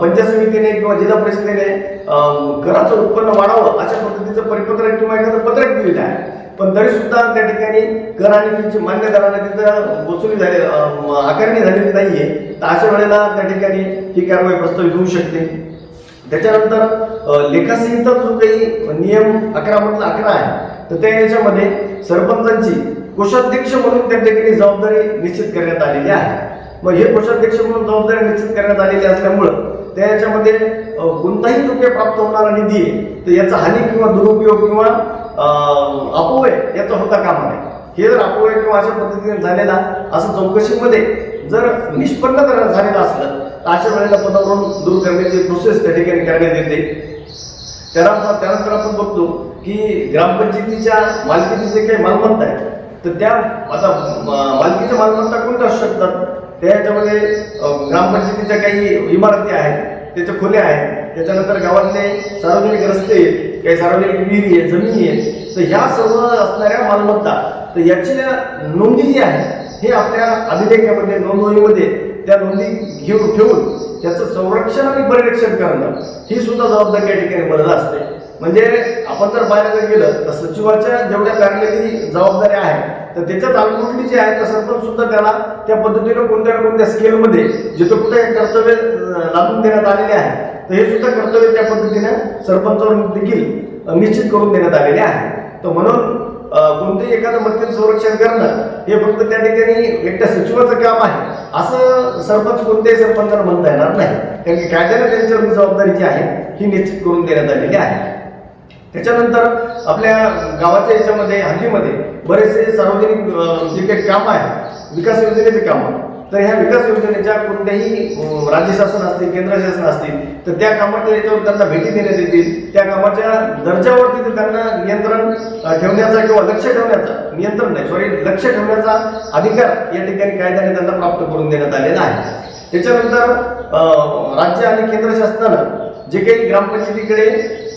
पंचायत समितीने किंवा जिल्हा परिषदेने कराचं उत्पन्न वाढावं अशा पद्धतीचं परिपत्रक किंवा एखादं पत्रक दिलेलं आहे, पण तरी सुद्धा त्या ठिकाणी कर आणि फीची मान्य दराने तिथं वसुली झाली आकारणी झालेली नाहीये. तर अशा वेळेला त्या ठिकाणी ही कारवाई प्रस्तावित होऊ शकते. त्याच्यानंतर लेखासंहिता जो काही नियम 11 आहे तर त्या याच्यामध्ये सरपंचांची कोषाध्यक्ष म्हणून त्या ठिकाणी जबाबदारी निश्चित करण्यात आलेली आहे. मग हे कोषाध्यक्ष म्हणून जबाबदारी निश्चित करण्यात आलेली असल्यामुळं त्या याच्यामध्ये कोणताही जो काही प्राप्त होणारा निधी आहे तर याचा हानी किंवा दुरुपयोग किंवा अपव्यय याचा होता कामा नये. हे जर अपव्यय किंवा अशा पद्धतीने झालेला असं चौकशीमध्ये जर निष्पन्न जर झालेलं असलं तर अशा वेळेला पदावरून दूर करण्याची प्रोसेस त्या ठिकाणी करण्यात येते. त्यानंतर आपण बघतो की ग्रामपंचायतीच्या मालकीचे जे काही मालमत्ता आहे तर त्या आता मालकीच्या मालमत्ता कोणत्या असू शकतात. त्या याच्यामध्ये ग्रामपंचायतीच्या काही इमारती आहेत, त्याच्या खोल्या आहेत, त्याच्यानंतर गावातले सार्वजनिक रस्ते आहेत, काही सार्वजनिक विहिरी आहेत, जमिनी आहेत, तर ह्या सर्व असणाऱ्या मालमत्ता तर याची नोंदी जी आहे हे आपल्या अधिलेखामध्ये नोंदवहीमध्ये त्या नोंदी ठेवून त्याचं संरक्षण आणि परिरक्षण करणं ही सुद्धा जबाबदारी या ठिकाणी बनत असते. म्हणजे आपण जर पाहायला जर गेलं तर सचिवाच्या जेवढ्या लागलेली जबाबदाऱ्या आहेत तर त्याच्यात अल्मोस्टली जे आहे तर सरपंच सुद्धा त्याला त्या पद्धतीने कोणत्या ना कोणत्या स्केलमध्ये जिथं कुठे कर्तव्य लादून देण्यात आलेले आहे तर हे सुद्धा कर्तव्य त्या पद्धतीने सरपंचावर देखील निश्चित करून देण्यात आलेले आहे. तर म्हणून कोणतेही एखादं मध्यम संरक्षण करणं हे फक्त त्या ठिकाणी एकट्या सचिवाचं काम आहे असं सरपंच कोणत्याही सरपंचाला म्हणता येणार नाही, कारण की कायद्याने त्यांच्यावर जबाबदारी जी आहे ही निश्चित करून देण्यात आलेली आहे. त्याच्यानंतर आपल्या गावाच्या याच्यामध्ये हद्दीमध्ये बरेचसे सार्वजनिक जे काही काम आहे विकास योजनेचे काम, तर ह्या विकास योजनेच्या कोणत्याही राज्य शासन असतील केंद्र शासन असतील तर त्या कामाच्या याच्यावर त्यांना भेटी देण्यात येतील, त्या कामाच्या दर्जावरती तर त्यांना नियंत्रण ठेवण्याचा किंवा लक्ष ठेवण्याचा, नियंत्रण नाही सॉरी लक्ष ठेवण्याचा अधिकार या ठिकाणी कायद्याने त्यांना प्राप्त करून देण्यात आलेला आहे. त्याच्यानंतर राज्य आणि केंद्र शासनानं जे काही ग्रामपंचायतीकडे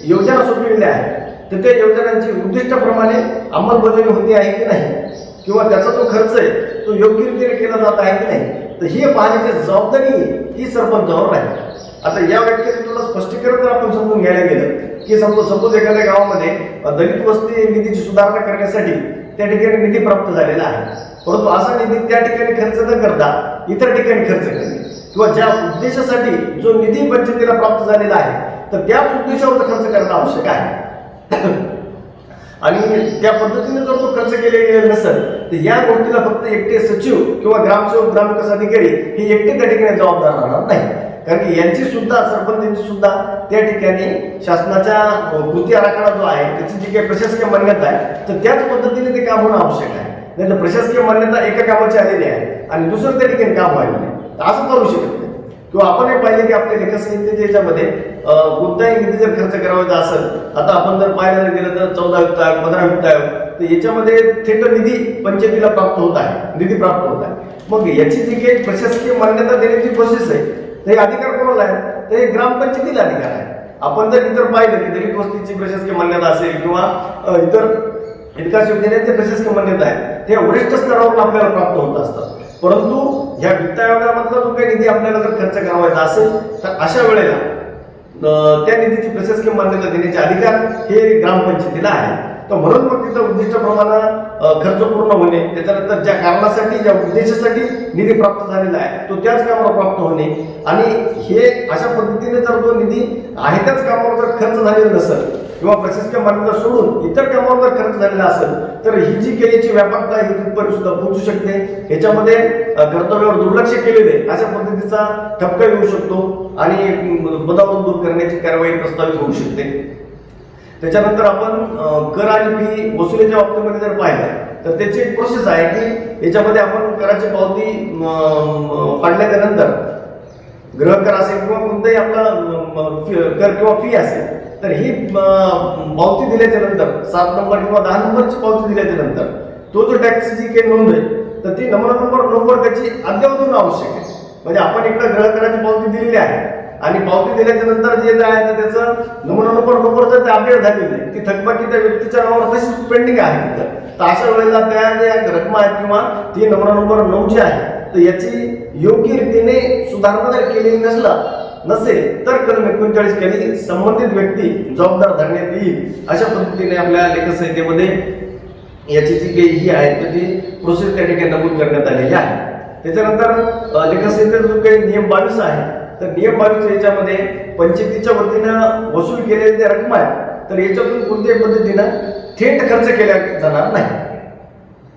योजना सोपविलेल्या आहेत तर त्या योजनांची उद्दिष्टाप्रमाणे अंमलबजावणी होती आहे की नाही किंवा त्याचा जो खर्च आहे तो योग्य रीतीने केला जात आहे की नाही, तर ही पाहण्याची जबाबदारी ही सरपंचावर राहील. आता या व्याख्येचं थोडं स्पष्टीकरण जर आपण समजून घ्यायला गेलं की सपोज एखाद्या गावामध्ये दलित वस्ती निधीची सुधारणा करण्यासाठी त्या ठिकाणी निधी प्राप्त झालेला आहे, परंतु असा निधी त्या ठिकाणी खर्च न करता इतर ठिकाणी खर्च करणे किंवा ज्या उद्देशासाठी जो निधी पंचायतीला प्राप्त झालेला आहे तर त्याच उद्देशावर खर्च करणं आवश्यक आहे. आणि त्या पद्धतीने जर तो खर्च केलेला नसेल तर या गोष्टीला फक्त एकटे सचिव किंवा ग्रामसेवक ग्रामविकास अधिकारी हे एकटे त्या ठिकाणी जबाबदार राहणार नाही, कारण की यांची सुद्धा सरपंचांची सुद्धा त्या ठिकाणी शासनाच्या कृती आराखडा जो आहे त्याची जी काही प्रशासकीय मान्यता आहे तर त्याच पद्धतीने ते काम होणं आवश्यक आहे. नाही तर प्रशासकीय मान्यता एका कामाची आलेली आहे आणि दुसरं त्या ठिकाणी काम व्हायला नाही तर असं चालू शकत नाही. किंवा आपण हे पाहिले की आपल्या लेखसंहितेच्या याच्यामध्ये कोणताही निधी जर खर्च करावायचा असेल, आता आपण जर पाहायला गेलं तर 14 वित्त आयोग 15 वित्त आयोग तर याच्यामध्ये थेट निधी पंचायतीला प्राप्त होत आहे, निधी प्राप्त होत आहे. मग याची जी काही प्रशासकीय मान्यता देण्याची प्रोसेस आहे तर हे अधिकार कोणाला आहे तर हे ग्रामपंचायतीला अधिकार आहे. आपण जर इतर पाहिलं की दलित वस्तीची प्रशासकीय मान्यता असेल किंवा इतर विकास योजनेची प्रशासकीय मान्यता आहे ते वरिष्ठ स्तरावरून आपल्याला प्राप्त होत असतात, परंतु ह्या वित्त आयोगामधला जो काही निधी आपल्याला जर खर्च करावायचा असेल तर अशा वेळेला त्या निधीची प्रशासकीय मान्यता देण्याचे अधिकार हे ग्रामपंचायतीला आहे. तर म्हणून मग तिथं उद्दिष्टप्रमाणे खर्च पूर्ण होणे, त्याच्यानंतर ज्या कारणासाठी ज्या उद्देशासाठी निधी प्राप्त झालेला आहे तो त्याच कामाला प्राप्त होणे आणि हे अशा पद्धतीने जर तो निधी आहे त्याच कामावर जर खर्च झालेला नसेल किंवा प्रशासकीय मान्यता सोडून इतर कामावर जर खर्च झालेला असेल तर ही जी काही याची व्यापकता ही तिथपर्यंत सुद्धा पोहोचू शकते. याच्यामध्ये कर्तव्यावर दुर्लक्ष केलेले अशा पद्धतीचा ठपका येऊ शकतो आणि पदावरून दूर करण्याची कारवाई प्रस्तावित होऊ शकते. त्याच्यानंतर आपण कर आणि फी वसुलीच्या बाबतीमध्ये जर पाहिलं तर त्याची एक प्रोसेस आहे की याच्यामध्ये आपण कराची पावती फाडल्याच्या नंतर गृहकर असेल किंवा कोणताही आपला कर किंवा फी असेल तर ही पावती दिल्याच्या नंतर 7 नंबर किंवा 10 नंबरची पावती दिल्याच्या नंतर तो जो टॅक्सची जी काही नोंद आहे तर ती नंबर त्याची अद्ययावत होणं आवश्यक आहे. म्हणजे आपण एकदा गृहकराची पावती दिलेली आहे आणि पावती दिल्याच्या नंतर जे आहे तर त्याचं नंबर जर ते अपडेट झालेली नाही ती थकबाकी त्या व्यक्तीच्या नावावर तशीच पेंडिंग आहे तिथं, तर अशा वेळेला त्या ज्या रक्कम आहेत किंवा ती नंबर 9 जी आहे तर याची योग्य रीतीने सुधारणा जर केलेली नसेल तर कलम 39 खाली संबंधित व्यक्ती जबाबदार धरण्यात येईल. अशा पद्धतीने आपल्या लेखसंहितेमध्ये याची जी काही ही आहे तर ती प्रोसेस त्या ठिकाणी नमूद करण्यात आलेली आहे. त्याच्यानंतर लेखसंहितेचा जो काही नियम 22 आहे तर नियम 22 याच्यामध्ये पंचायतीच्या वतीनं वसूल केलेल्या ज्या रक्कम आहेत तर याच्यातून कोणत्याही पद्धतीनं थेट खर्च केला जाणार नाही,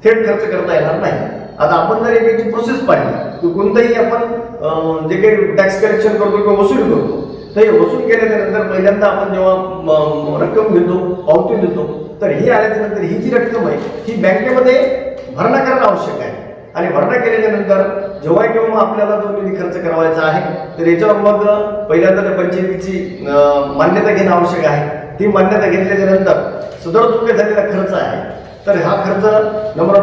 थेट खर्च करता येणार नाही. आता आपण जर याची प्रोसेस पाहिली की कोणताही आपण जे काही टॅक्स कलेक्शन करतो किंवा वसूल करतो तर हे वसूल केल्याच्या नंतर पहिल्यांदा आपण जेव्हा रक्कम घेतो पावती देतो तर ही आल्याच्या नंतर ही जी रक्कम आहे ही बँकेमध्ये भरणा करणं आवश्यक आहे आणि भरणा केल्याच्या नंतर जेव्हा किंवा आपल्याला जो निधी खर्च करावायचा आहे तर याच्यावर मग पहिल्यांदा त्या पंचायतीची मान्यता घेणं आवश्यक आहे. ती मान्यता घेतल्याच्या नंतर सदर जो काही झालेला खर्च आहे तर हा खर्च नंबर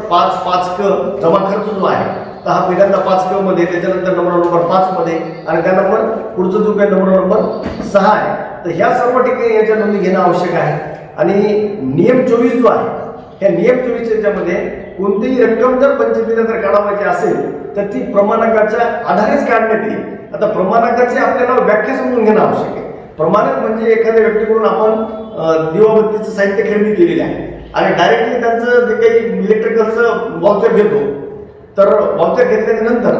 5 क जमा खर्च जो आहे तर हा पहिल्यांदा 5 क मध्ये, त्याच्यानंतर नंबर 5 मध्ये आणि त्यानंतर पुढचा जो काही नंबर 6 आहे तर ह्या सर्व ठिकाणी याच्या नोंदी घेणं आवश्यक आहे. आणि नियम 24 जो आहे ह्या नियम 24 याच्यामध्ये कोणतीही रक्कम जर पंचायतीला जर काढावायची असेल तर ती प्रमाणकाच्या आधारेच काढण्यात येईल. आता प्रमाणकाची आपल्याला व्याख्या समजून घेणं आवश्यक आहे. प्रमाणक म्हणजे एखाद्या व्यक्तीकडून आपण दिवाबत्तीचं साहित्य खरेदी केलेले आहे आणि डायरेक्टली त्यांचं जे काही इलेक्ट्रिकलचं वाउचर घेतो तर वाउचर घेतल्याच्या नंतर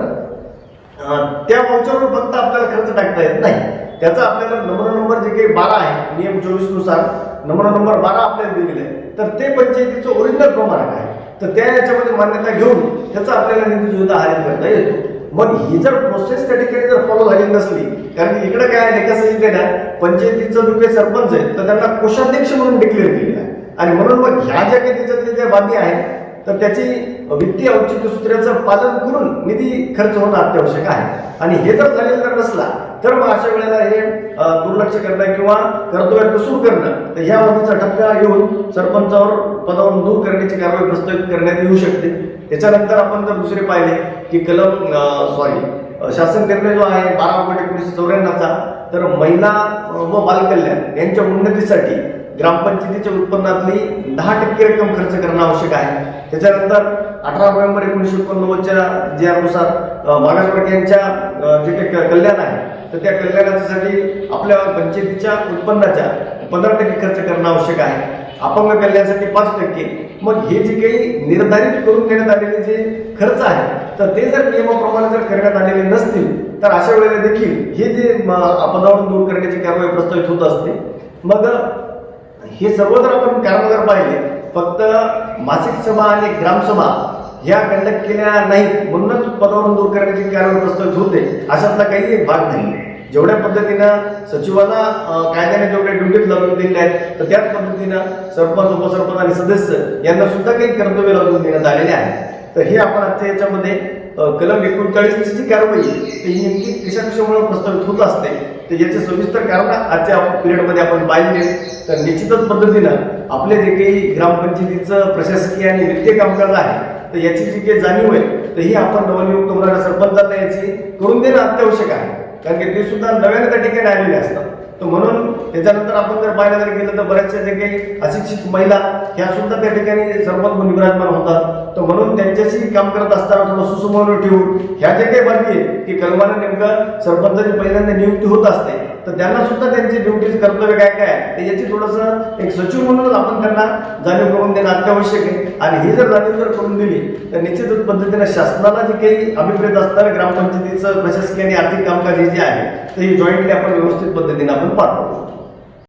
त्या वाउचरवर फक्त आपल्याला खर्च टाकता येत नाही, त्याचा आपल्याला नंबर जे काही 12 आहे नियम 24 नुसार नंबर 12 आपल्याला दिलेला आहे तर ते पंचायतीचं ओरिजिनल प्रमाणक आहे. तर त्या याच्यामध्ये मान्यता घेऊन त्याचा आपल्याला निधी सुविधा हरित करता येतो. मग ही जर प्रोसेस त्या ठिकाणी जर फॉलो झाली नसली, कारण इकडे काय आहे कसं इथे ना, पंचायतीचं जो काही सरपंच आहे तर त्यांना कोषाध्यक्ष म्हणून डिक्लेअर केलेलं आहे आणि म्हणून मग ह्या ज्या काही त्याच्यातल्या ज्या बाबी आहेत तर त्याची वित्तीय औचित्य सूत्राचं पालन करून निधी खर्च होणं अत्यावश्यक आहे. आणि हे जर झालेलं जर नसला तर मग अशा वेळेला हे दुर्लक्ष करणं किंवा कर्तव्यात कसूर करणं तर ह्या बाबीचा टप्पा येऊन सरपंचावर पदावरून दूर करण्याची कारवाई प्रस्तावित करण्यात येऊ शकते. त्याच्यानंतर आपण जर दुसरे पाहिले की शासन निर्णय जो आहे 12/1994चा, तर महिला व बालकल्याण यांच्या उन्नतीसाठी ग्रामपंचायतीच्या उत्पन्नातली 10% रक्कम खर्च करणं आवश्यक आहे. त्याच्यानंतर 18 नोव्हेंबर 1989च्या ज्यानुसार मागासवर्गीयांच्या जे काही कल्याण आहे तर त्या कल्याणासाठी आपल्या पंचायतीच्या उत्पन्नाच्या 15% खर्च करणं आवश्यक आहे. अपंग कल्याणासाठी 5%. मग हे जे काही निर्धारित करून देण्यात आलेले जे खर्च आहे तर ते जर नियमाप्रमाणे जर करण्यात आलेले नसतील तर अशा वेळेला देखील हे जे पदावरून दूर करण्याची कारवाई प्रस्तावित होत असते. मग हे सर्व जर आपण कारण जर पाहिले, फक्त मासिक सभा आणि ग्रामसभा ह्या कंडक्ट केल्या नाहीत म्हणूनच पदावरून दूर करण्याची कारवाई प्रस्तावित होते अशातला काही एक भाग नाही. जेवढ्या पद्धतीनं सचिवांना कायद्याने जेवढ्या ड्युटीज लागून दिल्या आहेत तर त्याच पद्धतीनं सरपंच, उपसरपंच आणि सदस्य यांना सुद्धा काही कर्तव्य लागून देण्यात आलेले आहे. तर हे आपण आजच्या याच्यामध्ये कलम 39ची जी कारवाई ही नेमकी कशामुळे प्रस्तावित होत असते तर याचे सविस्तर कारण आजच्या पिरियडमध्ये आपण पाहिले. तर निश्चितच पद्धतीनं आपले जे काही ग्रामपंचायतीचं प्रशासकीय आणि वित्तीय कामकाज आहे तर याची जी काही जाणीव आहे तर ही आपण नवनियुक्त होणाऱ्या सरपंचांना याची करून देणं अत्यावश्यक आहे, कारण की ते सुद्धा नव्याने त्या ठिकाणी आलेले असतात. तर म्हणून त्याच्यानंतर आपण जर पाहायला जर गेलं तर बऱ्याचशा जे काही अशिक्षित महिला ह्या सुद्धा त्या ठिकाणी सरपंच म्हणून विराजमान होतात. तर म्हणून त्यांच्याशी काम करत असताना थोडं सुसमोर ठेवून ह्या ज्या काही बाबी आहे की कलमानं नेमकं सरपंचाची पहिल्यांदा नियुक्ती होत असते तर त्यांना सुद्धा त्यांची ड्युटीज कर्तव्य काय काय आहे तर याची थोडंसं एक सचिव म्हणूनच आपण त्यांना जाणीव करून देणं अत्यावश्यक आहे. आणि ही जर जाणीव जर करून दिली तर निश्चितच पद्धतीने शासनाला जे काही अभिप्रेत असणारं ग्रामपंचायतीचं प्रशासकीय आणि आर्थिक कामकाज हे जे आहे तर ही जॉईंटली आपण व्यवस्थित पद्धतीने आपण पार पाडू.